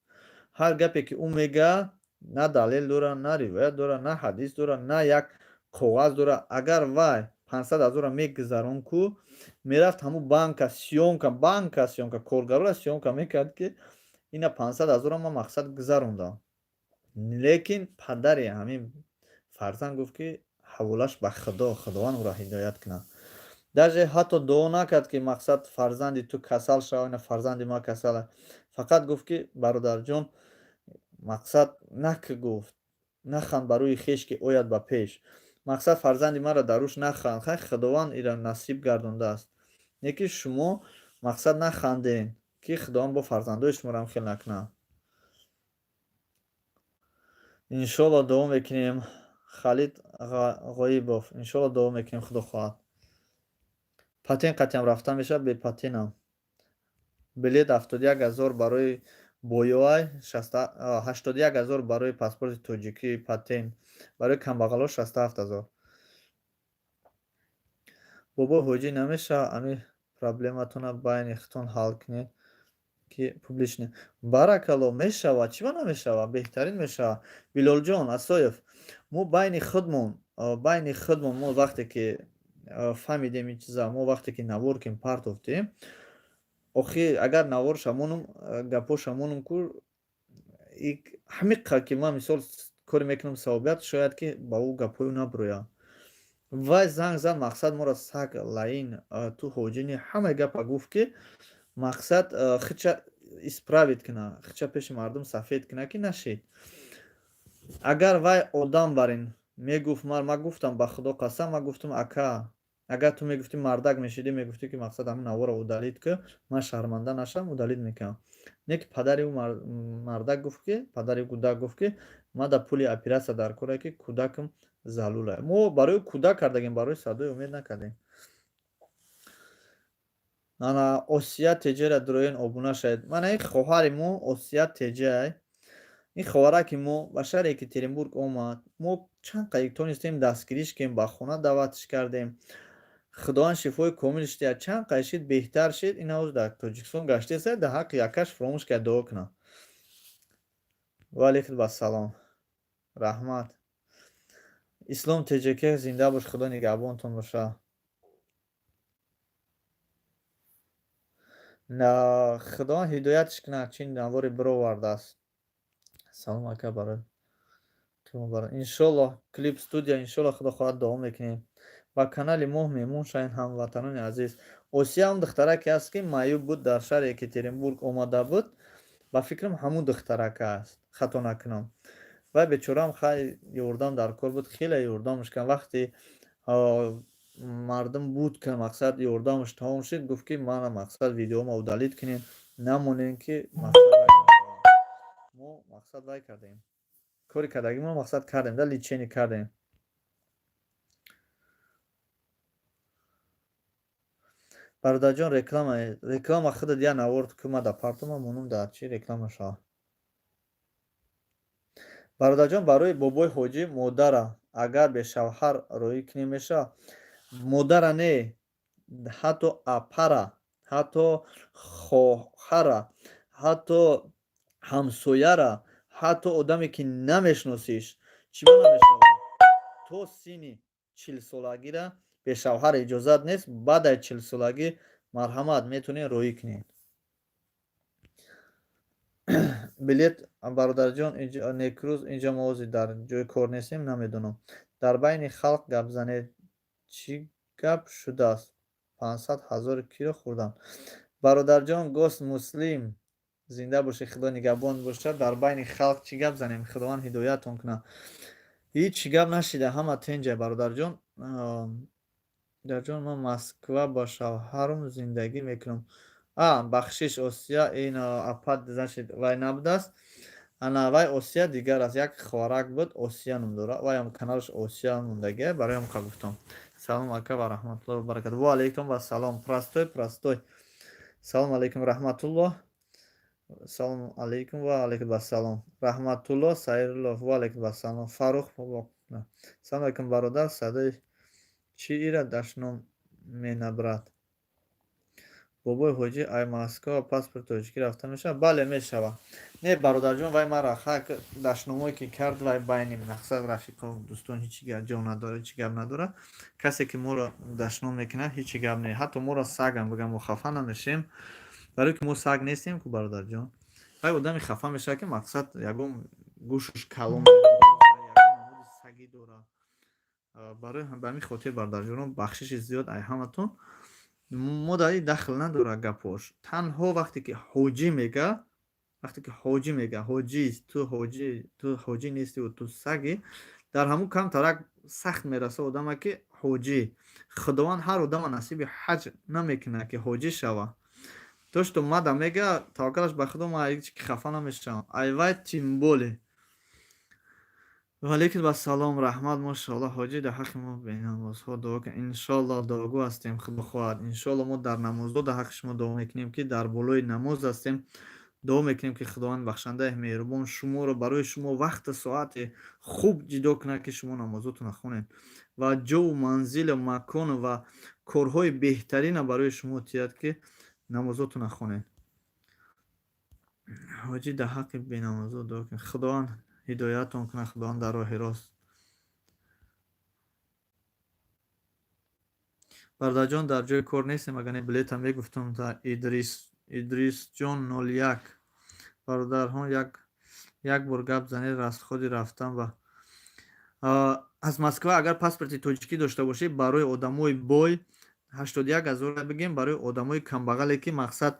Ҳар гапе ки ӯ мегӯяд, на далел дорад, на ривоят дорад, на ҳадис дорад, на як коғаз дорад. Агар вай 500 000 мегузарон ку мерафт ҳамун банка сёмка коргарора сёмка мекард ки ина 500 000 ман мақсад гузарондам. Лекин падари ҳамин фарзанд гуфт ки ҳаволаш ба худо, худованд ӯро ҳидоят кунад. Даже ҳатто дуо накард ки мақсад фарзанди ту касал шавад, ина фарзанди ман касал аст. Фақат гуфт ки бародарҷон, мақсад на ки гуфт наханд ба рӯи хеш ки ояд ба пеш. Мақсад фарзанди маро дар рӯш наханд, хай худованд иро насиб гардондааст. Не ки шумо мақсад наханден ки худованд бо фарзандои шуморо ҳам хел накунад. иншолло дуо мекунем. Халид Ғоибов, иншолло дуо мекунем, худо хоҳад. Патен қатъиан рафта мешавад, бе патенам. Билет 71 000 барои боёай, 81 000 барои паспорти тоҷикӣ, патен. Барои камбағалҳо 67 000. бобо ҳоҷӣ намешавад ҳамин проблематона байни хитон ҳал кунед ки публичне. Баракалло, мешавад, чиба намешавад, беҳтарин мешавад. Билолҷон Асоев, мо байни худмон мо вақте ки фаҳмидем ин чиза, мо вақте ки навор ким партофтем, охир агар наворш ҳамонум гапош ҳамонум ку ҳамин қадр ки ман мисол коре мекунам савобият, шояд ки ба ӯ гапҳои ӯ набирояд. Вай занг зад, мақсад моро саг лаин ту ҳоҷини ҳамаи гапа гуфт ки мақсад хича исправит кунад, хича пеши мардум сафед кунад ки нашед. Агар вай одам барин мегуфт, ман гуфтам ба худо қасам, ман гуфтам ака, агар ту мегуфтӣ мардак мешидӣ, мегуфтӣ ки мақсад ҳамин наворро удалид ку, ман шарманда нашавам, удалид мекунам. Не ки падари ӯ мардак гуфт ки, падари кӯдак гуфт ки ман дар пули оператсия дар коре ки кӯдакам залул аст. Мо барои кӯдак кардагем, барои Садои умед накардем. Ана Осия Теҷера дуроен обуна шавед. Мана ин хоҳари мо Осия Теҷай, ин хоҳараки мо ба шаҳри Екатеринбург омад. Мо чанд қадр тонистем дастгириш кардем, ба хона даъватш кардем. Худованд шифои комилш диҳад. Чанд қадр шид беҳтар шид. Ин ҳозир дар Тоҷикистон гаштест, дар ҳаққи якаш фаромӯш кард дуо кунад. Ва алайкум ассалом. Раҳмат. Ислом Теҷаке зинда бош, худо нигоҳбонтон бошад. Худованд ҳидоятш кунад, чин навори бировардааст. салом ака барои иншоллоҳ клип студия иншоллоҳ худо хоҳад давом мекунем. Ба канали моҳ меҳмон шавем ҳамватанони азиз. Осия ҳам духтараке аст ки маъюб буд дар шаҳри Екатеринбург омада буд. Ба фикрам ҳамун духтарака аст, хато накунам. Вай бечорам хеле ёрдам дар кор буд, хеле ёрдамаш кардам. Вақте мардум буд ки мақсад ёрдамаш тамом шуд, гуфт ки мана мақсад видеомо удалит кунем, намонем ки мақсад вай нашавад. Мо мақсад вай кардем. Кори кардагимо мақсад кардем, да личени кардем. Бародарҷон реклама худат я наворд кума да партома монум дар чӣ реклама шава. Бародарҷон барои бобои ҳоҷӣ модара агар бе шавҳар роӣ кунӣ мешавад, модара не, ҳатто апара, ҳатто хоҳара, ҳатто ҳамсояра, ҳатто одаме ки намешносиш чима намешавад. То синни 40-солагира бе шавҳар иҷозат нест, баъдаи 40-солагӣ марҳамат метавонед роӣ кунед. билет бародарҷон некрӯз инҷа мо ҳозир дар ҷои кор нестем, намедонам. Дар байни халқ гап занед, чӣ гап шудааст? 500 000 кило хӯрданд. Бародарҷон гост муслим зинда бошед, худо нигаҳбон бошад. Дар байни халқ чӣ гап занем? Худованд ҳидоятон кунад. ҳеҷ гап нашида, ҳама тенҷа бародарҷон. Бародарҷон ман Москва ба шавҳарам зиндагӣ мекунам. Бахшиш Осия ин апат значит вай набудааст. Ана вай Осия дигар аст. Як хоҳарак буд, Осия ном дорад. Вайам каналаш Осия мондагия, бароям ка гуфтам. Салом ака ва раҳматуллоҳи ва баракатуҳ. Ва алайкум ва салом. Простой. Салом алейкум раҳматуллоҳ. Салом алейкум ва алейкум ассалом. Раҳматуллоҳ Сайруллоҳ ва алейкум ассалом. Фарух салом алейкум бародар, садаи чӣ ира дашном менабрад? бобои ҳоҷӣ ай Москва паспорт тоҷикӣ рафта мешавад? Бале, мешавад. Не бародарҷон, вай мара хак дашномое ки кард, вай байни мақсад рафиқо дӯстон ҳеҷ ҷо надорад, ҳеҷ гап надорад. Касе ки моро дашном мекунад ҳеҷ гап не. Ҳатто моро сагам бигам мо хафа намешем, барои ки мо саг нестем ку бародарҷон. Вай одами хафа мешавад ки мақсад ягон гӯшаш калон ягон сагӣ дорад. Барои ба ҳамин хотир бародарҷонон бахшиши зиёд ай ҳаматон. мо дар ин дахл надорад гапош. Танҳо вақте ки ҳоҷӣ мега, ҳоҷист, ту ҳоҷӣ нестиву ту саги, дар ҳамун камтарак сахт мераса одама ки ҳоҷӣ. Худованд ҳар одама насиби ҳаҷ намекунад ки ҳоҷӣ шава. То што мада мега таваккалаш ба худо, ман ҳеҷ хафа намешавам. Ай вай тимболе. Валейкум ассалом, раҳмат, мошаллоҳ. ҳоҷӣ дар ҳаққи мо бенамозҳо дуо кунед. Иншоллоҳ дуогӯ ҳастем, худо хоҳад. Иншоллоҳ мо дар намозҳо дар ҳаққи шумо дуо мекунем ки дар болои намоз ҳастем. дуо мекунем ки худованд бахшандаи меҳрубон шуморо барои шумо вақту соати хуб ҷидо кунад ки шумо намозотонро хонед ва ҷову манзилу макону ва корҳои беҳтарина барои шумо тиҳад ки намозотонро хонед. ҳоҷӣ дар ҳаққи бенамозҳо дуо кунед. худованд ҳидоятон кунад, худованд дар роҳи рост. бародарҷон дар ҷои кор нестем, агар не билетам мегуфтам. Идрисҷон 01. бародарҳон як бор гап занед, расходи рафтан ба аз Москва агар паспорти тоҷикӣ дошта бошед, барои одамои бой 81 000 бигем, барои одамои камбағале ки мақсад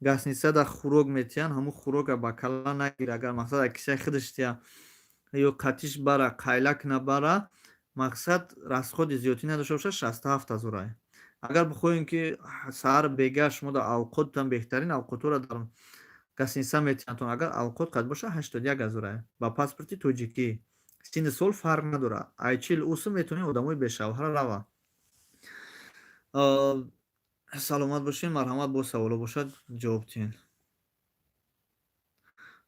гасницада хӯрок метиҳанд, ҳамун хӯрока ба калла нагира. Агар мақсад аз кисаи худаш тия ё қатиш бара, қайлак набара, мақсад расходи зиёдӣ надошта бошад, 67 000. Агар бихоҳем ки саҳар бега шумо дар авқоттан беҳтарин авқотҳоро дар гасница метиҳанд, агар авқот қад боша 81 000 ба паспорти тоҷикӣ. синни сол фарқ надорад. Ай 40 усу метавонед одамои бешавҳар рава. саломат бошед, марҳамат, бо саволо бошад ҷавоб диҳед.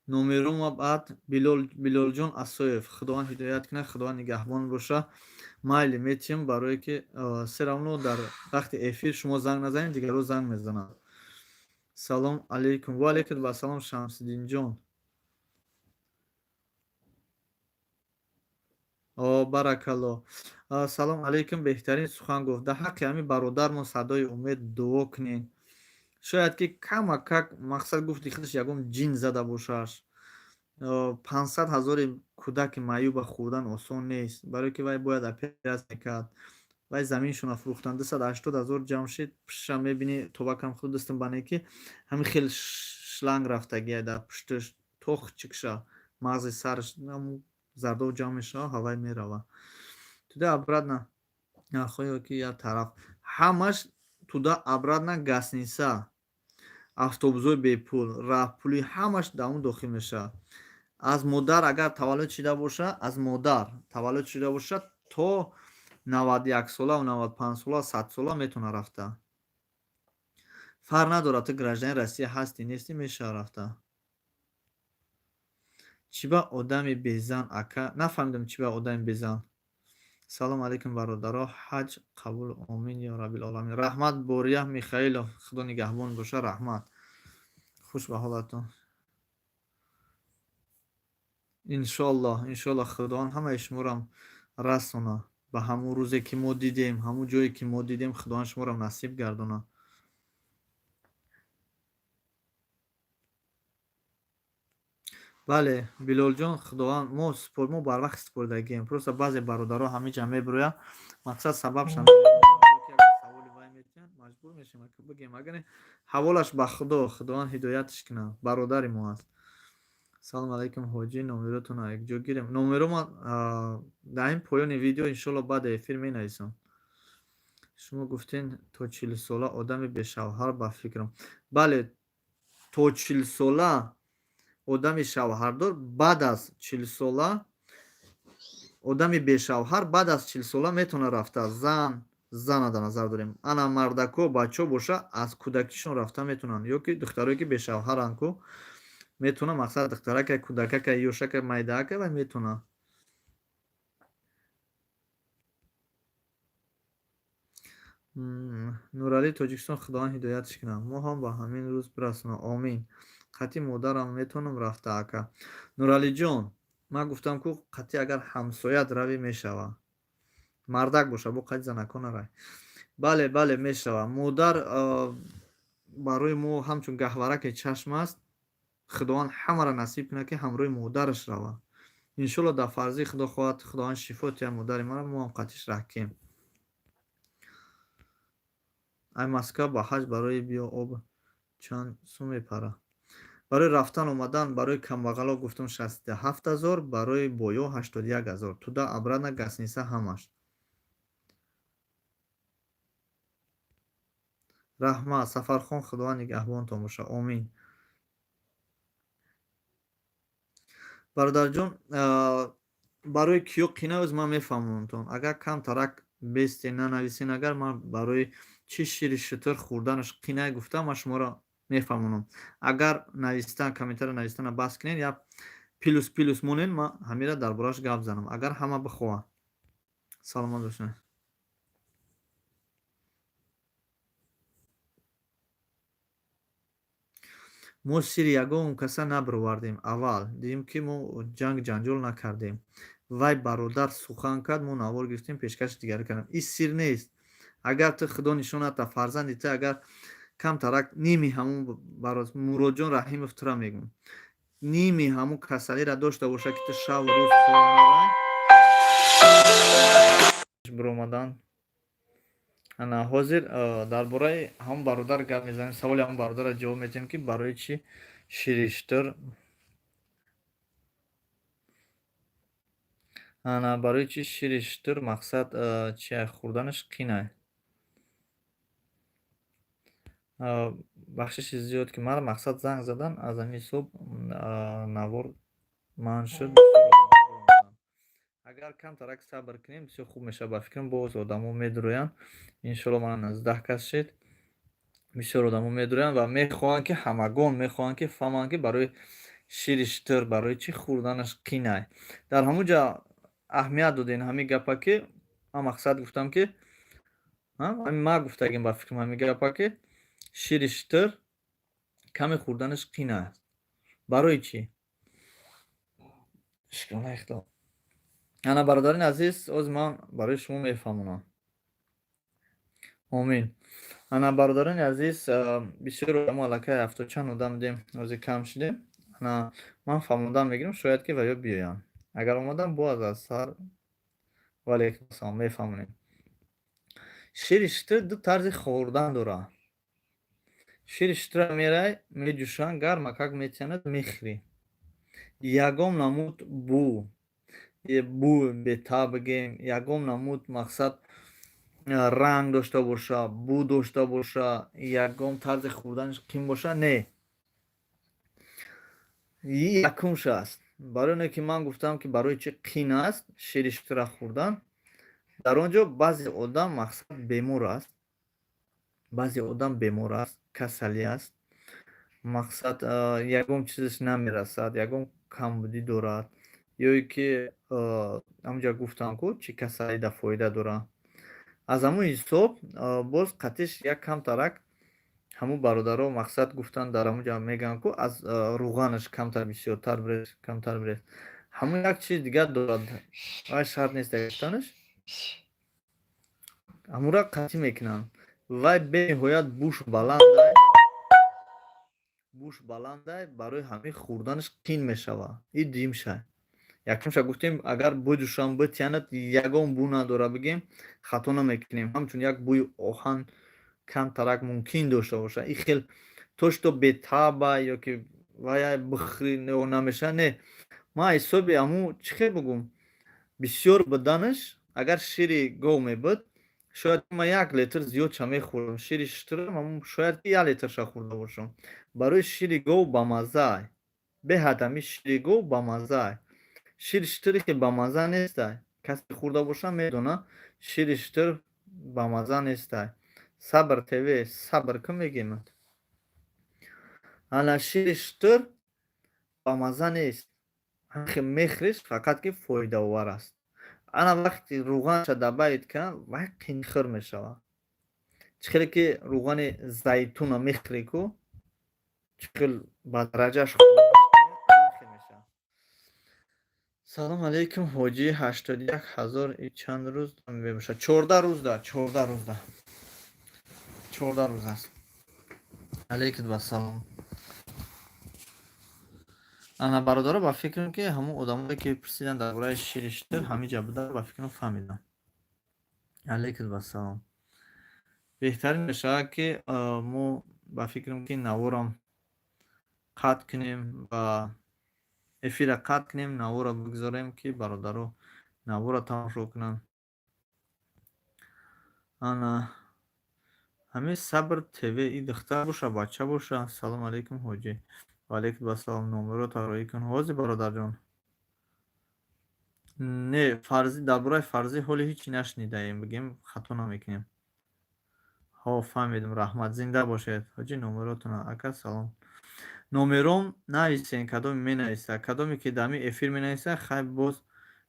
номерома баъд Билолҷон Асоев. Худованд ҳидоят кунад, худованд нигаҳбон боша. майли метиҳам барое ки се равно дар вақти эфир шумо занг назанед, дигаро занг мезананд. салом алейкум. ва алейкум ассалом Шамсиддинҷон. баракалло. салом алейкум. беҳтарин сухан гуфт. дар ҳаққи ҳамин бародармон садои умед дуо кунед. шояд ки камакак мақсад гуфти худаш ягон ҷин зада бошаш. 500,000 кӯдаки маъюба хурдан осон нест, барое ки вай бояд оператсия кард. Вай заминшона фурӯхтан 280,000 ҷамшид. Пиша мебини тобакам худ дистам бане ки ҳамин хел шланг рафтагия дар пушташ тох чикша мағзи сараш ҳамун зардов ҷамъ мешава, ҳавай мерава. Туда обратно нахоҳиё ки як тараф ҳамаш туда обратно гасниса, автобусҳои бепул, раҳпули ҳамаш дар он дохил мешавад. Аз модар агар таваллуд шуда боша, аз модар таваллуд шуда боша то 91-сола, 95-сола, 100-сола метавона рафта. Фарқ надорад ту гражданин Россия ҳастӣ, нестӣ, мешавад рафта. Чӣ ба одами безан ака? Нафаҳмидам чӣ ба одами безан. Салом алейкум бародаро, ҳаҷ қабул омин ё раббил оламин. Раҳмат Бория Михаилов, худо нигаҳбон боша. Раҳмат, хуш ба ҳолатон. иншоаллоҳ худованд ҳамаи шуморам расона ба ҳамун рӯзе ки мо дидем, ҳамун ҷое ки мо дидем, худованд шуморам насиб гардона. бале Билолҷон, худованд мо барвақт супордагием. Просто баъзе бародаро ҳамиҷа мебироянд, мақсад сабабшон саволи вай метиҳанд, маҷбур мешавем ки бигем. Агар ҳаволаш ба худованд ҳидоятш кунад, бародари мо аст. Салом алейкум ҳоҷӣ, номеротонро якҷо гирем. Номерома дар ин поёни видео иншоалло баъди эфир менависам. Шумо гуфтен то 40 сола одами бешавҳар ба фикрам. Бале, то 40 сола одами шавҳардор, баъд аз 40 сола одами бешавҳар баъд аз 40 сола метавона рафта. Зана дар назар дорем. Ана мардако, бачаҳо боша, аз кӯдакишон рафта метавонанд, ё ки духтарое ки бешавҳаранд ку метавона, мақсад духтарака, кӯдакака, ёшака, майдаака вай метавона. Нуралӣ, Тоҷикистон, худованд ҳидоятш кунад. Мо ҳам ба ҳамин рӯз бирасонад. Омин. Қатъи модарам метавонам рафта ака. Нуралиҷон, ман гуфтам ку қатъи агар ҳамсоят равӣ мешава. Мардак боша, бо қатъи занако наравӣ. Бале мешава. Модар барои мо ҳамчун гаҳвараки чашм аст. худованд ҳамаро насиб кунад ки ҳамроҳи модараш рава. иншоалло дар фарзии худо хоҳад худованд шифо диҳад модари мара, мо ҳам қатъиш рахкем. ай Москва ба ҳаҷ барои биё об чанд сум мепара? Барои рафтан омадан барои камбағалҳо гуфтам 67,000, барои боё 81,000. Туда обратно гасниса ҳамаш. Раҳмат Сафархон, худованд нигаҳбонтон боша. Омин. Бародарҷон, барои киё қина ман мефаҳмонтон. Агар камтарак бестен нанависен, агар ман барои чӣ шири шитр хурданаш қинай гуфтам, ман шуморо мефаҳмонам. Агар навистан комментария навистана баҳс кунед, як плюс монен, ман ҳамира дар борааш гап занам, агар ҳама бихоҳанд. Саломат бошед. мо сири ягон каса набировардем. Аввал дидем ки мо ҷанҷол накардем. Вай бародар сухан кард, мо навор гирифтем, пешкаши дигарӣ кардем. Ин сир нест. Агар ту худо нишон надад, фарзанди ту агар камтарак ними ҳамун бароз Муродҷон Раҳимов тура мегӯм. Ними ҳамун касалиро дошта боша ки ту шаву рӯз хона биромадан. Ана ҳозир дар бораи ҳамун бародар гап мезанем, саволи ҳамун бародарро ҷавоб медиҳем ки барои чӣ шириштир барои чӣ шириштир мақсад чия хурданаш қинай. бахшиши зиёд ки мара мақсад занг задан, аз ҳамин ҳисоб навор манъ шуд. Агар камтарак сабр кунем, бисёр хуб мешавад. Ба фикрам боз одамо медироянд. Иншоалло мана 19 кас шид. Бисёр одамо медироянд ва мехоҳанд ки ҳамагон мехоҳанд ки фаҳманд ки барои шириштир, барои чӣ хурданаш қинай. Дар ҳамун ҷа аҳамият додем ҳамин гапа ки ман мақсад гуфтам ки ман гуфтагим ба фикрам ҳамин гапа ки шириштир каме хурданаш қин аст. Барои чӣ? Ана бародарин азиз, ҳозир ман барои шумо мефаҳмонам. Омин. Ана бародарин азиз, бисёр одамо аллакай 70 чанд одам дидем, ҳозир кам шудем. ман фаҳмодан мегирам, шояд ки ва ё биёянд. Агар омадам боз аз сар валейкум ассалом, мефаҳмонем. Шири шитр ду тарзи хӯрдан дорад. Шири шитра мерай, меҷӯшанд, гарма как метянад, мехӯрӣ. Ягон намуд бӯ, бӯ бетаб бигем, ягон намуд мақсад ранг дошта боша, бӯ дошта боша, ягон тарзи хӯрданаш қим боша, не. Якумш аст. Барои оне ки ман гуфтам ки барои чӣ қин аст шири шитра хӯрдан. Дар он ҷо баъзе одам мақсад бемор аст. Баъзе одам бемор аст, касалӣ аст. Мақсад ягон чизаш намерасад, ягон камбудӣ дорад, ёе ки ҳамонҷа гуфтам ку чӣ касалида фоида дорад. Аз ҳамун ҳисоб боз қатъиш як камтарак ҳамун бародаро мақсад гуфтанд дар ҳамун ҷо мегӯянд ку аз рӯғанаш камтар бисёртар бирез, камтар бирез. Ҳамун як чиз дигар дорад. Ай шарт нест гуфтанаш. Ҳамунро қатъӣ мекунанд. Вай бениҳоят буш баландай, буш баландай барои ҳамин хӯрданаш қин мешавад. И дуюмша. Якумша гуфтем агар бӯҷӯшам битянад ягон бӯ надорад бигем хато намекунем. Ҳамчун як бӯи оҳан камтарак мумкин дошта бошад. И хел то что бетаба ё ки вай бихӯрӣ намешавад, не. Ман ҳисоби ҳамун чӣ хел бигӯм, бисёр буданаш агар шири гов мебуд, шояд ман 1 литр зиёдша мехӯрдам. Шири шитрам ҳамун шояд ки 1 литрша хӯрда бошам. Барои шири гов ба маззаи. Беҳад шири гов ба маззаи. Шири шитри ки ба мазза нестай. Касе хӯрда бошад медонад шири шитр ба мазза нестай. Сабр ТВ сабр кун мегӯяд. Ана шири шитр ба мазза нест. Мехӯриш фақат ки фоидаовар аст. Ана вақти рӯғанша дар байт кунад, вай қинхӯр мешавад. Чӣ хеле ки рӯғани зайтунро мехӯрӣ ку, чӣ хел ба дараҷааш мешавад. Салом алейкум ҳоҷӣ 81,000 и чанд рӯз мебошад? 14 рӯз да, 14 рӯз да. 14 рӯз аст. Алейкум ассалом. Ана бародаро ба фикрам ки ҳамун одамое ки пурсиданд дар бораи шири шитр ҳамиҷа буданд, ба фикрам фаҳмиданд. Алейкум ассалом. Беҳтарин мешавад ки мо ба фикрам ки наворам қатъ кунем ва эфирра қатъ кунем, наворро бигзорем ки бародаро наворро тамошо кунанд. Ана ҳамин Сабр ТВ и духтар боша, бача боша. Салом алейкум ҳоҷӣ. Ва алейкум ассалом. Номеро тароӣ кун. Ҳозир бародарҷон. Не, фарзӣ дар бораи фарзӣ ҳоли ҳичи нашнидаем, бигем хато намекунем. Ҳо, фаҳмидам. Раҳмат. Зинда бошед. Ҳоҷӣ номеротонро. Ака салом. Номером нависен, кадоме менависад, кадоме ки дар ҳамин эфир менависад, хай боз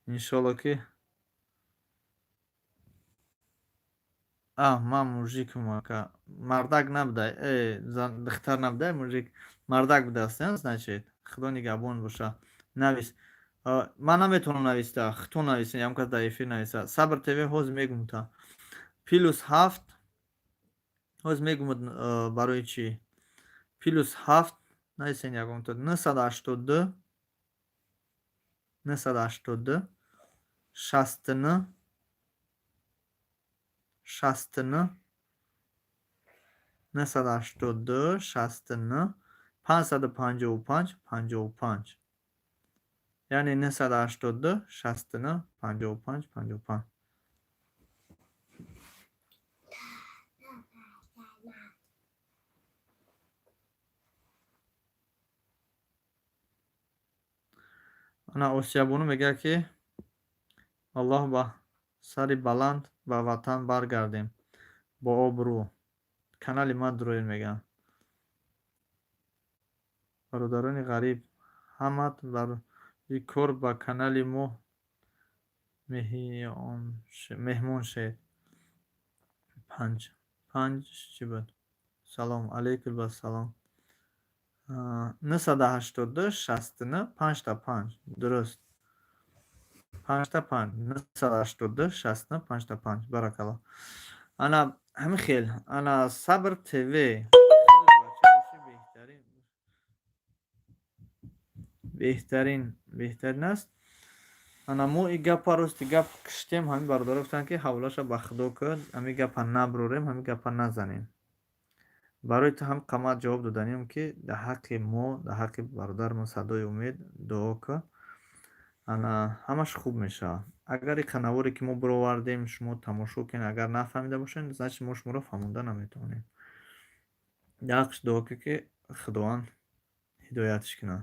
иншолло ки ман мужикам ака. Мардак набудай, духтар набудай, мужик. Мардак будастен, значит. Худо нигаҳбон боша. Навис. Ман наметавонам нависта. Хто нависен, ягон кас дар эфир нависад. Сабр ТВ ҳозир мегӯмта. +7 ҳозир мегӯмад барои чӣ? +7 нависен ягон то 982 982 69 69 982 69 555 55. Яъне 982 69 55 55. Ана Осиябону мегӯяд ки Аллоҳ ба сари баланд ба ватан баргардем бо обрӯ. Канали ма дуроед мегӯянд. Бародарони ғариб ҳамат барои кор ба канали мо меҳмон шед. 5 чӣ буд? Салом алейкум ассалом. 982 69 55. Дуруст. 55. 982 69 55. Баракалло. Ана ҳамин хел. Ана Сабр ТВ. беҳтарин аст. ана мо и гапа рости гап киштем, ҳамин бародаро гуфтанд ки ҳавлаша ба худо кун, ҳамин гапа наброрем, ҳамин гапа назанем. барои ту ҳам қамат ҷавоб доданем ки дар ҳаққи мо, дар ҳаққи бародармо Садои умед дуо кун, ана ҳамаш хуб мешавад. Агар и қанаворе ки мо бировардем шумо тамошо кунед, агар нафаҳмида бошед, значит мо шуморо фаҳмонда наметавонем. дар ҳаққиш дуо кун ки худованд ҳидоятш кунад.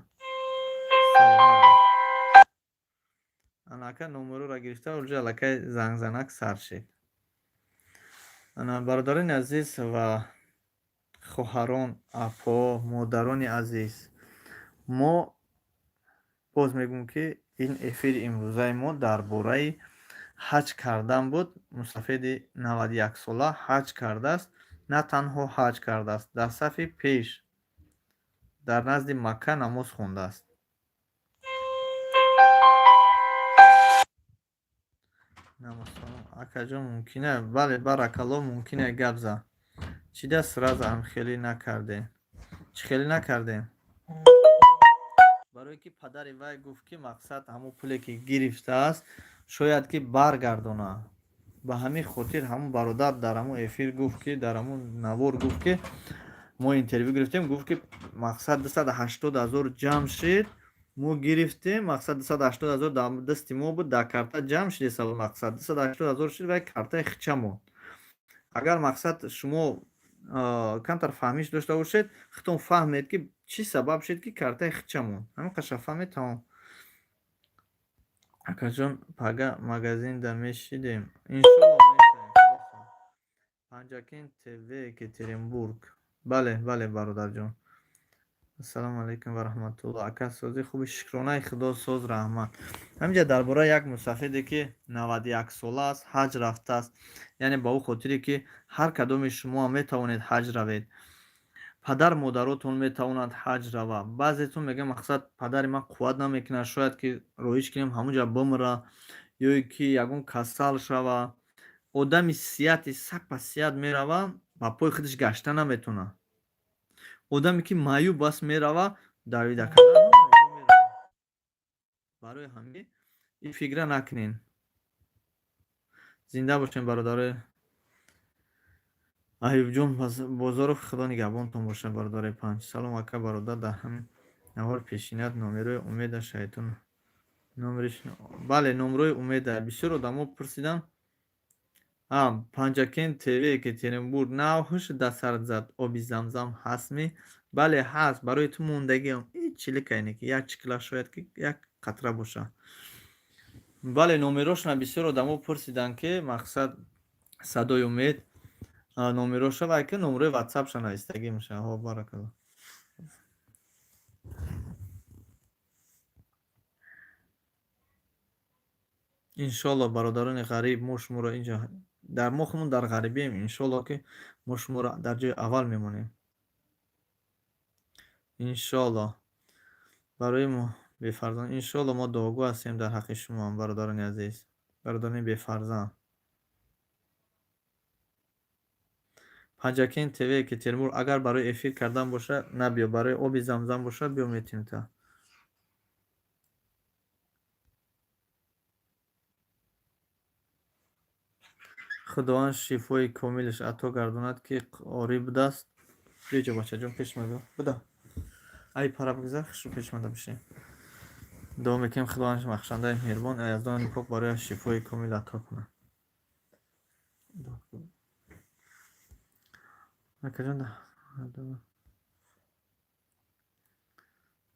анака номероро гирифта урҷа аллакай зангзанак сар шед. ана бародарони азиз ва хоҳарон, апо, модарони азиз, мо боз мегӯем ки ин эфири имрӯзаи мо дар бораи ҳаҷ кардан буд. Мусафиди 91сола ҳаҷ кардааст. На танҳо ҳаҷ кардааст, дар сафи пеш дар назди Макка намоз хондааст. Акаҷон мумкина? Бале, баракалло, мумкина гап зад. Чӣ даст разам хелӣ накардем? Чӣ хелӣ накардем? барое ки падари вай гуфт ки мақсад ҳамон пуле ки гирифтааст шояд ки баргардонад. ба ҳамин хотир ҳамон бародар дар ҳамон эфир гуфт ки, дар ҳамон навор гуфт ки, мо интервю гирифтем, гуфт ки мақсад 280 000 ҷамъ шид, мо гирифтем, мақсад 280 000 дар дасти мо буд, дар карта ҷамъ шид, ҳисоби мақсад 280 000 шид, вай картаи хича монд. агар мақсад шумо камтар фаҳмиш дошта бошед, худтон фаҳмед ки чӣ сабаб шид ки картаи хича монд. ҳамин қаша фаҳмед тамом. акаҷон пага магазинда мешидем, иншоалло мешавем. Панҷакин ТВ, Екатеринбург. Бале, бале бародарҷон. ассалому алайкум ва раҳматуллоҳ. Ака сози хуби шукронаи худо соз раҳмат. ҳаминҷа дар бораи як мусафиде ки 91 сола аст, ҳаҷ рафтааст. яъне ба ӯ хотире ки ҳар кадоми шумо ҳам метавонед ҳаҷ равед. падар модаротон метавонанд ҳаҷ равад. баъзетон мегӯянд мақсад падари ман қувват намекунад, шояд ки роҳиш кунем ҳамонҷа бимра, ё ки ягон касал шава. одами сиҳати сапа сиҳат мерава, ба пои худаш гашта наметавонад. одаме ки маъюб бас мерава, давида кардан мерава. барои ҳамин ин фикра накунед. зинда бошем бародари Айюбҷон Бозоров, худо нигаҳбонтон бошад. бародари панҷ. Салом ака бародар, дар ҳамин навор пешиният номерои умеда шайтон номериш. Бале, номерои умеда. бисёр одамо пурсиданд. Панҷакен ТВ, Екатеринбург. Навҳуш да сарт зад, оби замзам ҳастми? Бале, ҳаст. барои ту мондагиам чиликайне ки як чикла шояд ки як қатра бошад. бале, номерошона бисёр одамо пурсиданд ки мақсад Садои умед номероша вай ки номерои ватсапша навистагӣ мешавад. ҳо, баракалло. иншоалло бародарони ғариб, мо шуморо инҷа дар мо худмон дар ғарибием, иншоалло ки мо шуморо дар ҷои аввал мемонем. иншоалло барои мо бефарзанд, иншоалло мо дуогӯ ҳастем дар ҳаққи шумо, бародарони азиз, бародарони бефарзанд. Панҷакен ТВ, Екатеринбург. агар барои эфир кардан бошад, набиё. барои оби замзам бошад, биё, метавонем та. худованд шифои комилаш ато гардонад ки орӣ будааст. биёҷа бачаҷон пеш мадо буда. ай пара бигзар, шу пеш мада бишем. дуо мекунем худованд бахшандаи меҳрубон, яздони пок барояш шифои комил ато кунад.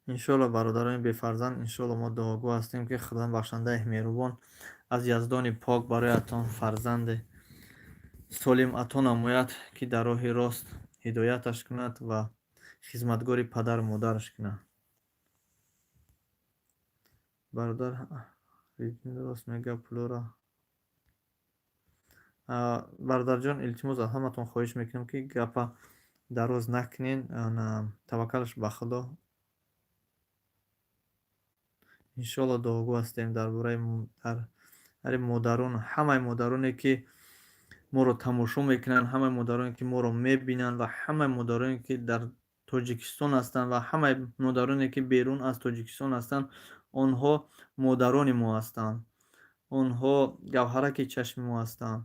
иншоалло бародарони бефарзанд, иншоалло мо дуогӯ ҳастем ки худованд бахшандаи меҳрубон аз яздони пок бароятон фарзанди солим ато намояд, ки дар роҳи рост ҳидояташ кунад ва хизматгори падару модараш кунад. бародар рост мега пулора. бародарҷон, илтимос аз ҳаматон хоҳиш мекунам ки гапа дароз накунен, таваккалаш ба худо. иншоалло дуогӯ ҳастем дар бораи модарон, ҳамаи модароне ки моро тамошо мекунанд, ҳамаи модароне ки моро мебинанд ва ҳамаи модароне ки дар тоҷикистон ҳастанд ва ҳамаи модароне ки берун аз тоҷикистон ҳастанд, онҳо модарони мо ҳастанд. онҳо гавҳараки чашми мо ҳастанд.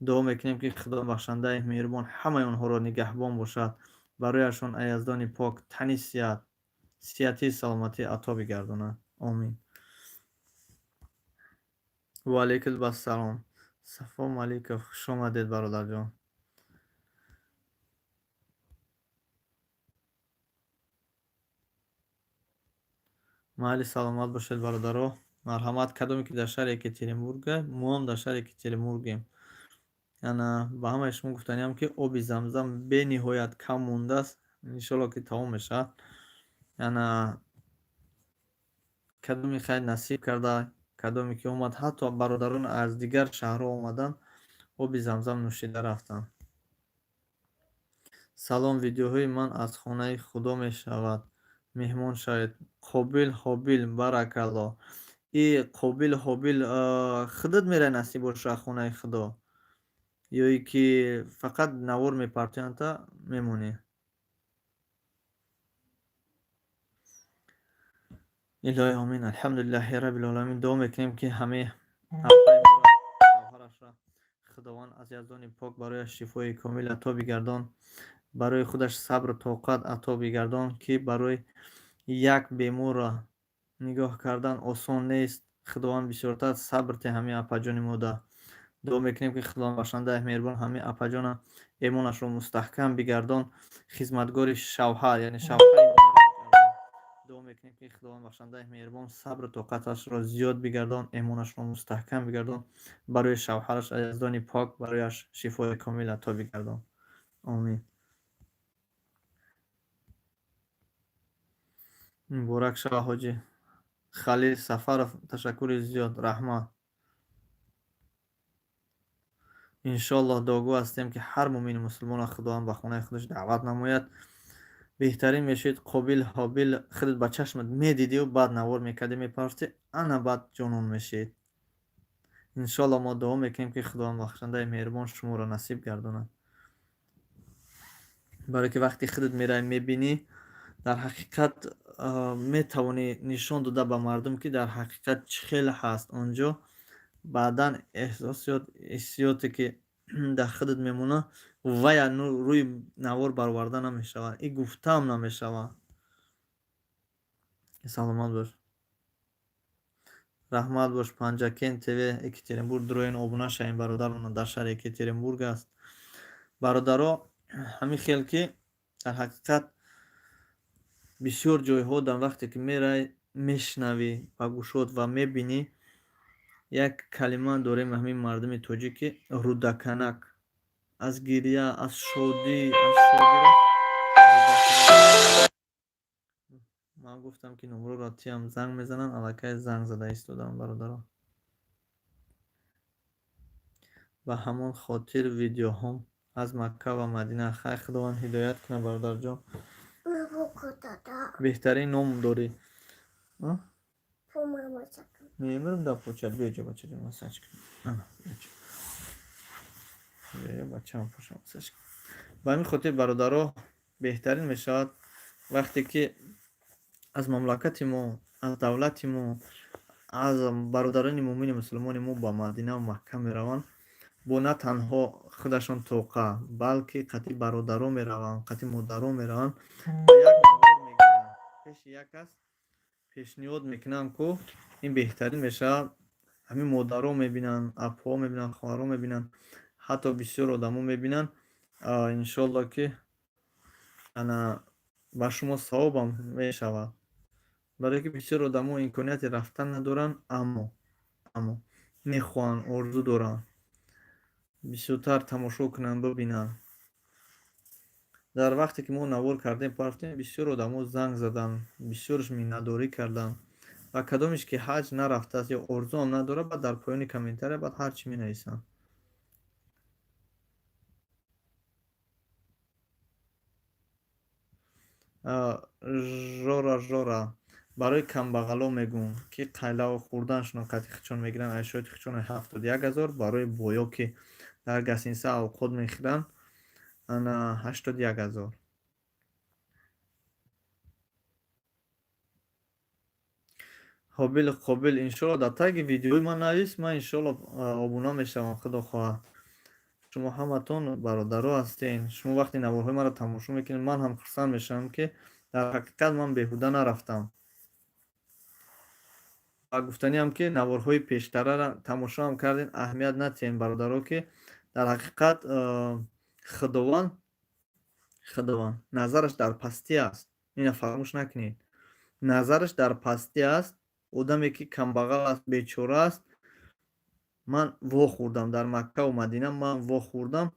дуо мекунем ки худо бахшандаи меҳрубон ҳамаи онҳоро нигаҳбон бошад. барояшон ай яздони пок тани сиҳат, сиҳати саломатӣ ато бигардонад. Омин. ва алайкум ассалом. Сафо Маликов, хуш омадед бародарҷон. майли саломат бошед бародаро. марҳамат. Кадоме ки дар шаҳри Екатеринбурга, моам дар шаҳри Екатеринбургем. яна ба ҳамаи шумо гуфтаниям ки оби замзам бениҳоят кам мондааст. иншоалло ки тамом мешавад. яна кадоме хай насиб карда, кадоме ки омад, ҳатто бародарон аз дигар шаҳрҳо омадан оби замзам нӯшида рафтанд. салом, видеоҳои ман аз хонаи худо мешавад. меҳмон шавед. Қобил ҳобил, баракалло. И қобил ҳобил худат мерай насиб боша хонаи худо, ёе ки фақат навор мепартоянта мемонӣ? илоҳи омин. алҳамдулиллаҳи раббил оламин. дуо мекунем ки ҳамаи шавҳарашро худованд аз яздони пок барояш шифои комил ато бигардон, барои худаш сабру тоқат ато бигардон, ки барои як беморро нигоҳ кардан осон нест. худованд бисёртар сабр те ҳамаи апаҷони мода. дуо мекунем ки худованд бахшандаи меҳрубон ҳамаи апаҷона эмонашро мустаҳкам бигардон, хизматгори шавҳар, яъне шавҳари дуо мекунем ки худованд бахшандаи меҳрубон сабру тоқаташро зиёд бигардон, эмонашро мустаҳкам бигардон, барои шавҳараш аз яздони пок барояш шифои комил ато бигардон. Омин. муборак шава ҳоҷи Халил Сафаров, ташаккури зиёд, раҳмат. иншоаллоҳ дуогӯ ҳастем ки ҳар муъмини мусулмонро худованд ба хонаи худаш даъват намояд. беҳтарин мешавад қобил ҳобил худат ба чашмат медидию, баъд навор мекарди, мепарсӣ, ана баъд ҷонон мешавед. иншоаллоҳ мо дуо мекунем ки худованд бахшандаи меҳрубон шуморо насиб гардонад. барое ки вақти худат меравӣ мебинӣ, дар ҳақиқат метавонӣ нишон дода ба мардум ки дар ҳақиқат чӣ хел ҳаст онҷо. баъдан эҳсиёте ки дар худат мемона, вай рӯи навор бароварда намешавад, и гуфтаам намешавад. саломат бош. раҳмат бош. Панҷакен ТВ Екатеринбург. дуроин обуна шавем бародарона, дар шаҳри Екатеринбург аст. бародаро, ҳамин хел ки дар ҳақиқат бисёр ҷойҳо дар вақте ки меравӣ мешнавӣ ба гӯшот ва мебинӣ, як калима дорем ҳамин мардуми тоҷик ки рӯдаканак, аз гирья, аз шодӣ, аз шодиро ман гуфтам ки номрӯро тиям занг мезанам, аллакай занг зада истодам бародаро. ба ҳамон хотир видеоҳом аз Макка ва Мадина. хай худованд ҳидоят кунад бародарҷон. беҳтарин ном дорӣ. мемрам да почад беҷа бачаҷон масачка. бачаам поша масачка. ба ҳамин хотир бародаро, беҳтарин мешавад вақте ки аз мамлакати мо, аз давлати мо, аз бародарони муъмини мусулмони мо ба Мадина ва Макка мераванд, бо на танҳо худашон тоқа, балки қати бародаро мераванд, қати модаро мераванд, як навор мегиранд, пеши як кас пешниҳод мекунанд ку ин беҳтарин мешавад. ҳамин модаро мебинанд, апҳо мебинанд, хоҳаро мебинанд, ҳатто бисёр одамо мебинанд. иншоаллоҳ ки ана ба шумо савобам мешавад. барое ки бисёр одамо имконияти рафтан надоранд, аммо мехоҳанд, орзу доранд бисёртар тамошо кунанд, бибинанд. дар вақте ки мо навор кардем парафтем, бисёр одамо занг заданд, бисёрш миннатдорӣ карданд, ва кадомеш ки ҳаҷ нарафтааст ё орзуам надорад, баъд дар поёни комментария баъд ҳарчӣ менависанд. жора барои камбағалон мегӯм ки қайлаву хӯрданашон қати хичон мегиранд, ашёти хичон 71 000, барои боё ки дар гасинса авқот мехӯранд ана 81 000. ҳобили қобил иншоалло дар таги видеои ман навис, ман иншоалло обуна мешавам. Худо хоҳад. Шумо ҳаматон бародаро ҳастен. Шумо вақте наворҳои маро тамошо мекунед, ман ҳам хурсанд мешавам, ки дар ҳақиқат ман беҳуда нарафтам. ва гуфтаниам, ки наворҳои пештараро тамошоам кардем, аҳамият натиҳем бародаро, ки дар ҳақиқат худованд назараш дар пастӣ аст. Ина фаромӯш накунед. Назараш дар пастӣ аст. Одаме, ки камбағал аст, бечора аст. Ман вохӯрдам дар Маккаву Мадина, ман вохӯрдам.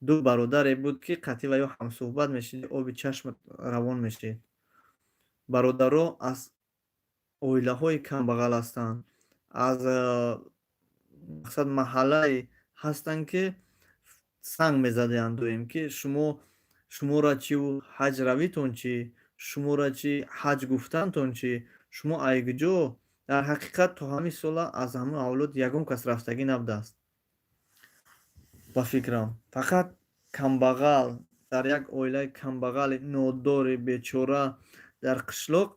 Ду бародаре буд, ки қатъи ва ё ҳамсӯҳбат мешидӣ, оби чашмат равон мешид. Бародаро аз оилаҳои камбағал ҳастанд. Аз мақсад маҳаллае ҳастанд, ки санг мезаданд доим, ки шуморо чӣ ҳаҷ равитон чӣ, шуморо чӣ ҳаҷ гуфтантон чӣ, шумо айгуҷо? Дар ҳақиқат то ҳамин сола аз ҳамаи авлод ягон кас рафтагӣ набудааст. Ба фикрам фақат камбағал дар як оилаи камбағали нодори бечора дар қишлоқ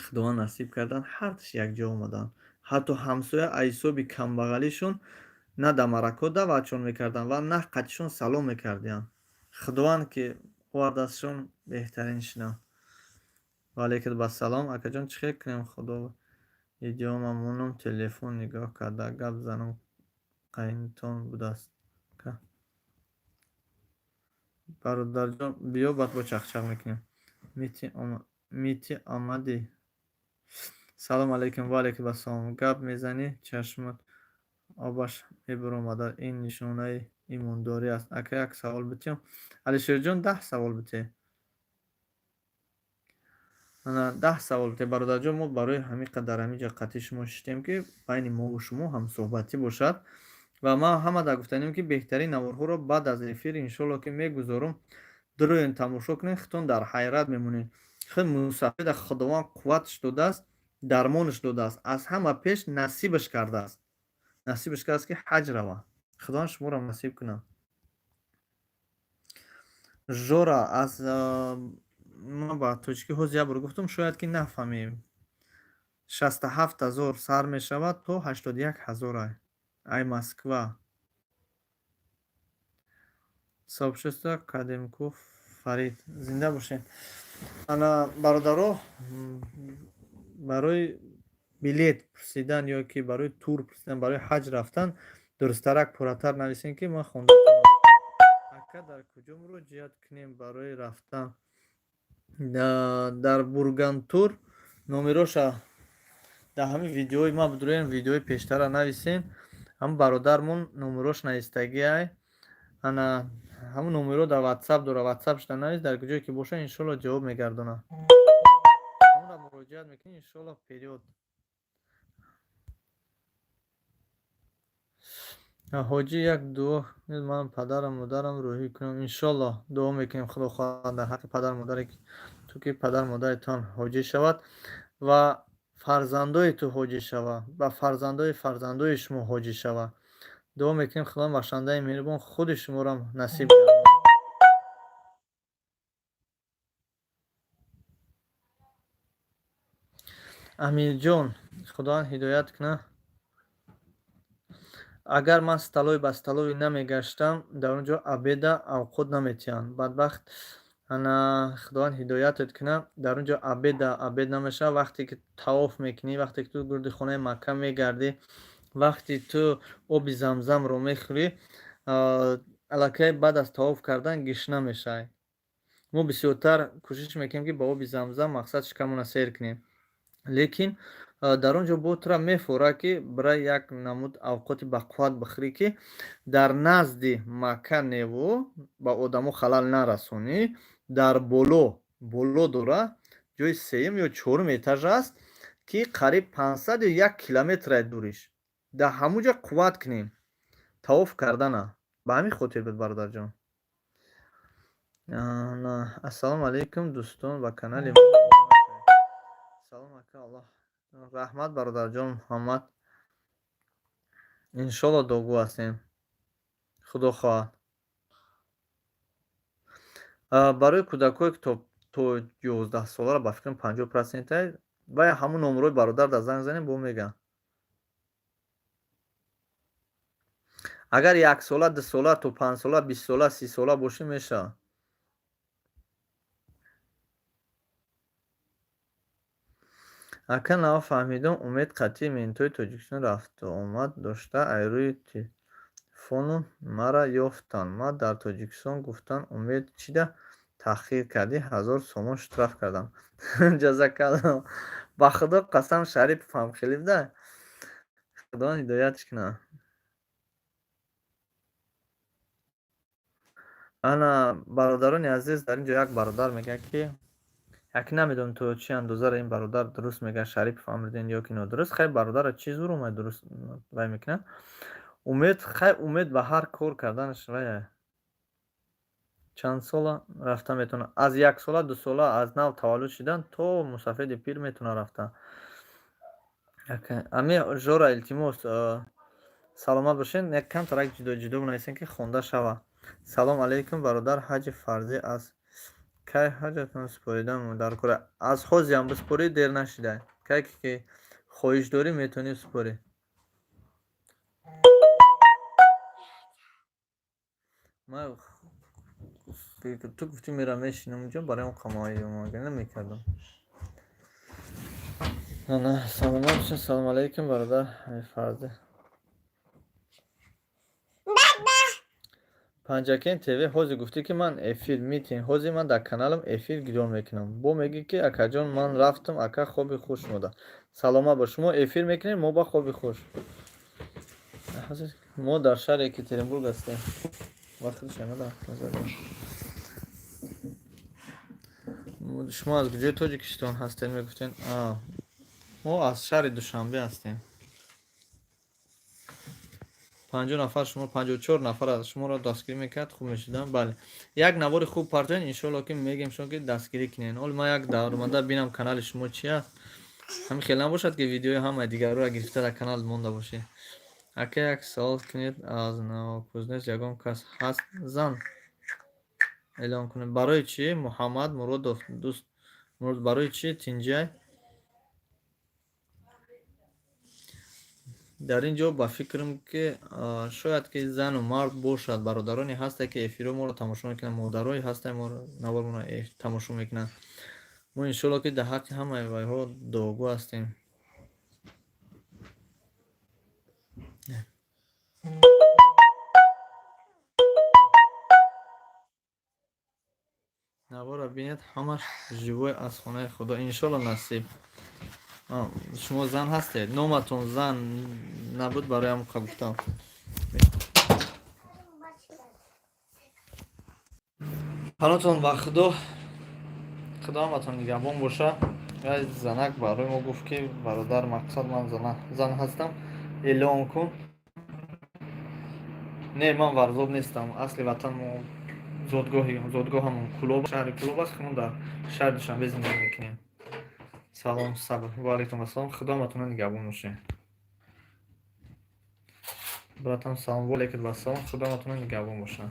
худованд насиб кардан ҳарташ якҷо омаданд. Ҳатто ҳамсоя аз ҳисоби камбағалишон на дамаракҳо даъватшон мекарданд ва на қатишон салом мекарданд. Худованд ки овардастшон беҳтарин шуданд. Ва алайкум ассалом. Акаҷон чӣ хел кунем? Худо идёма монум телефон нигоҳ карда гап занам қайнтон будааст. Бародарҷон биё баъд бо чахчах мекунем. Мити омадӣ? Салом алейкум. Ва алайкум ассалом. Гап мезанӣ, чашмат обаш мебуромадад. Ин нишонаи имондорӣ аст. Ака як савол битем. Алишерҷон 10 савол бите. Ана 10 савол бите. Бародарҷон, мо барои ҳамин қадар ҳамин ҷо қатъи шумо шиштем, ки байни мову шумо ҳамсӯҳбатӣ бошад. Ва ман ҳамада гуфтанем, ки беҳтарин наворҳоро баъд аз эфир иншоалло ки мегузорум. Дуроен тамошо кунед, хитон дар ҳайрат мемонед. Хеле мусафида худованд қувватш додааст, дармонш додааст. Аз ҳама пеш насибаш кардааст. Насибаш кардааст, ки ҳаҷ рава. Худованд шуморо насиб кунад. Жора аз ман ба тоҷикӣ ҳоз як бор гуфтам, шояд ки нафаҳмем. 67,000 сар мешавад то 81,000. Ай Москва. Сообщество Кадемков Фарид. Зинда бошед. Ана бародаро барои билет пурсидан ё ки барои тур пурсидан, барои ҳаҷ рафтан дурустарак пурратар нависем, ки ман хонда ака дар куҷо муроҷиат кунем барои рафтан? Дар Бургантур номероша дар ҳамин видеои ма будурем, видеои пештара нависем. Ҳам бародармон номерош навистагиай. Ана ҳамун номеро дар WhatsApp дора. WhatsAppшда навис, дар куҷое ки боша иншоалло ҷавоб мегардонад. Ҳамонро муроҷиат мекунӣ иншоалло период. ҳоҷӣ як дуо ман падарам модарам рӯҳӣ кунам. Иншоалло дуо мекунем худо хоҳад дар ҳаққи падар модаре ту ки падар модаратон ҳоҷӣ шавад ва фарзандои ту ҳоҷӣ шавад ва фарзандои фарзандои шумо ҳоҷӣ шавад. Дуо мекунем худованд бахшандаи меҳрубон худи шуморо насиб гардонад. амирҷон, худованд ҳидоят кунад. Агар ман сталои ба сталои намегаштам, дар он ҷо абеда авқот наметиҳанд. Бадбахт. Ана худованд ҳидоятат кунад. Дар он ҷо абед намешавад. Вақте ки тавоф мекунӣ, вақте ки ту гурди хонаи Макка мегардӣ, вақте ту оби замзамро мехӯрӣ, аллакай баъд аз тавоф кардан гишна мешавӣ. Мо бисёртар кӯшиш мекунем, ки ба оби замзам мақсад шикамона сер кунем. Лекин дар он ҷо бо тура мефорад, ки барои як намуд авқоти бақувват бихӯрӣ, ки дар назди Макка неву ба одамо халал нарасонӣ. Дар боло дора ҷои сеюм ё чорум этаж аст, ки қариб 500 ё 1 километр дуриш. Дар ҳамон ҷо қувват кунем. Тавоф кардана. Ба ҳамин хотир буд бародарҷон. Ассалому алайкум дӯстон ба канали салом ака. Аллоҳ раҳмат бародарҷон Муҳаммад. Иншоалло догу ҳастем. Худо хоҳад. Барои кӯдакҳое ки то 11 солара ба фикрам 50% вай ҳамун номерои бародарда занг занем бо мегӯям. агар 1 сола 2 сола то 5 сола 20 сола 30 сола бошӣ мешавад. ака нафаҳмидам умед қатъи минтои Тоҷикистон рафту омад дошта айрӯи телефону мара ёфтанд. Ман дар Тоҷикистон гуфтанд умед чида таъхир кардӣ 1000 сомон штраф кардам. ҷазакалло. ба худо қасам Шариповам хеле да. Худо ҳидоятш кунад. ана бародарони азиз дар ин ҷо як бародар мегӯяд ки яки намедонам то чӣ андозара ин бародар дуруст мегӯяд Шарипов Амриддин ё ки нодуруст. хай бародараш чӣ зур омад дуруст вай мекунад. умед хай умед ба ҳар кор карданаш вай чанд сола рафта метавонад. Аз 1 сола 2 сола аз нав таваллуд шудан то мусафеди пир метавонад рафта. ами жора илтимос саломат бошед. як камтарак ҷудо бинависем ки хонда шавад. салом алейкум бародар ҳаҷи фарзӣ аст. кай ҳаҷатон споридан дар кора аз ҳозиам биспорӣ дер нашуда. кай ки хоҳиш дорӣ метавонӣ спорӣ. ман ту гуфтӣ мерам мешинам инҷо барои қамои намекардам. ана саломат бошед. салом алейкум бародар ҳаҷи фарзӣ. панҷакен тв ҳозир гуфтӣ ки ман эфир митин ҳозир ман дар каналам эфир гирён мекунам. бо мегӣ ки акаҷон ман рафтам ака хоби хуш мода. саломат бош. шумо эфир мекунед мо ба хоби хуш. мо дар шаҳри Екатеринбург ҳастем. шумо аз куҷои Тоҷикистон ҳастед мегуфтед? мо аз шаҳри Душанбе ҳастем. 50 нафар шумо 54 нафар аз шуморо дастгирӣ мекард. хуб мешудам. бале як навори хуб партоен иншоалло ки мегем шумо ки дастгирӣ кунед. ҳол ман як даврманда бинам канали шумо чи аст. ҳамин хеле набошад ки видеои ҳамаи дигарро гирифта дар канал монда бошед. ака як савол кунед аз Новокузнец ягон кас ҳаст зан эълон кунед. барои чӣ Муҳаммад Муродов дӯст барои чӣ Тинҷай дар ин ҷо ба фикрам ки шояд ки зану мард бошад. бародароне ҳастанд ки эфирро моро тамошо мекунанд. модарои ҳастанд моро навармона тамошо мекунанд. мо иншоалло ки дар ҳаққи ҳамаи вайҳо дуогӯ ҳастем. навора бинед ҳамаш живой аз хонаи худо иншоалло насиб. шумо зан ҳастед? номатон зан набуд бароям гуфтам. ҳанотон ба худо ҳаматон нигаҳбон боша. занак барои мо гуфт ки бародар мақсад ман зан ҳастам эълон кун. не ман варзоб нестам. асли ватан мо зодгоҳамон Кулоб шаҳри Кулоб аст ки мо дар шаҳри Душанбе зиндагӣ мекунем. салом сабр. ва алайкум ассалом. худо ҳаматонро нигаҳбон бошед. братам салом. ва алайкум ассалом. худо ҳаматонро нигаҳбон бошад.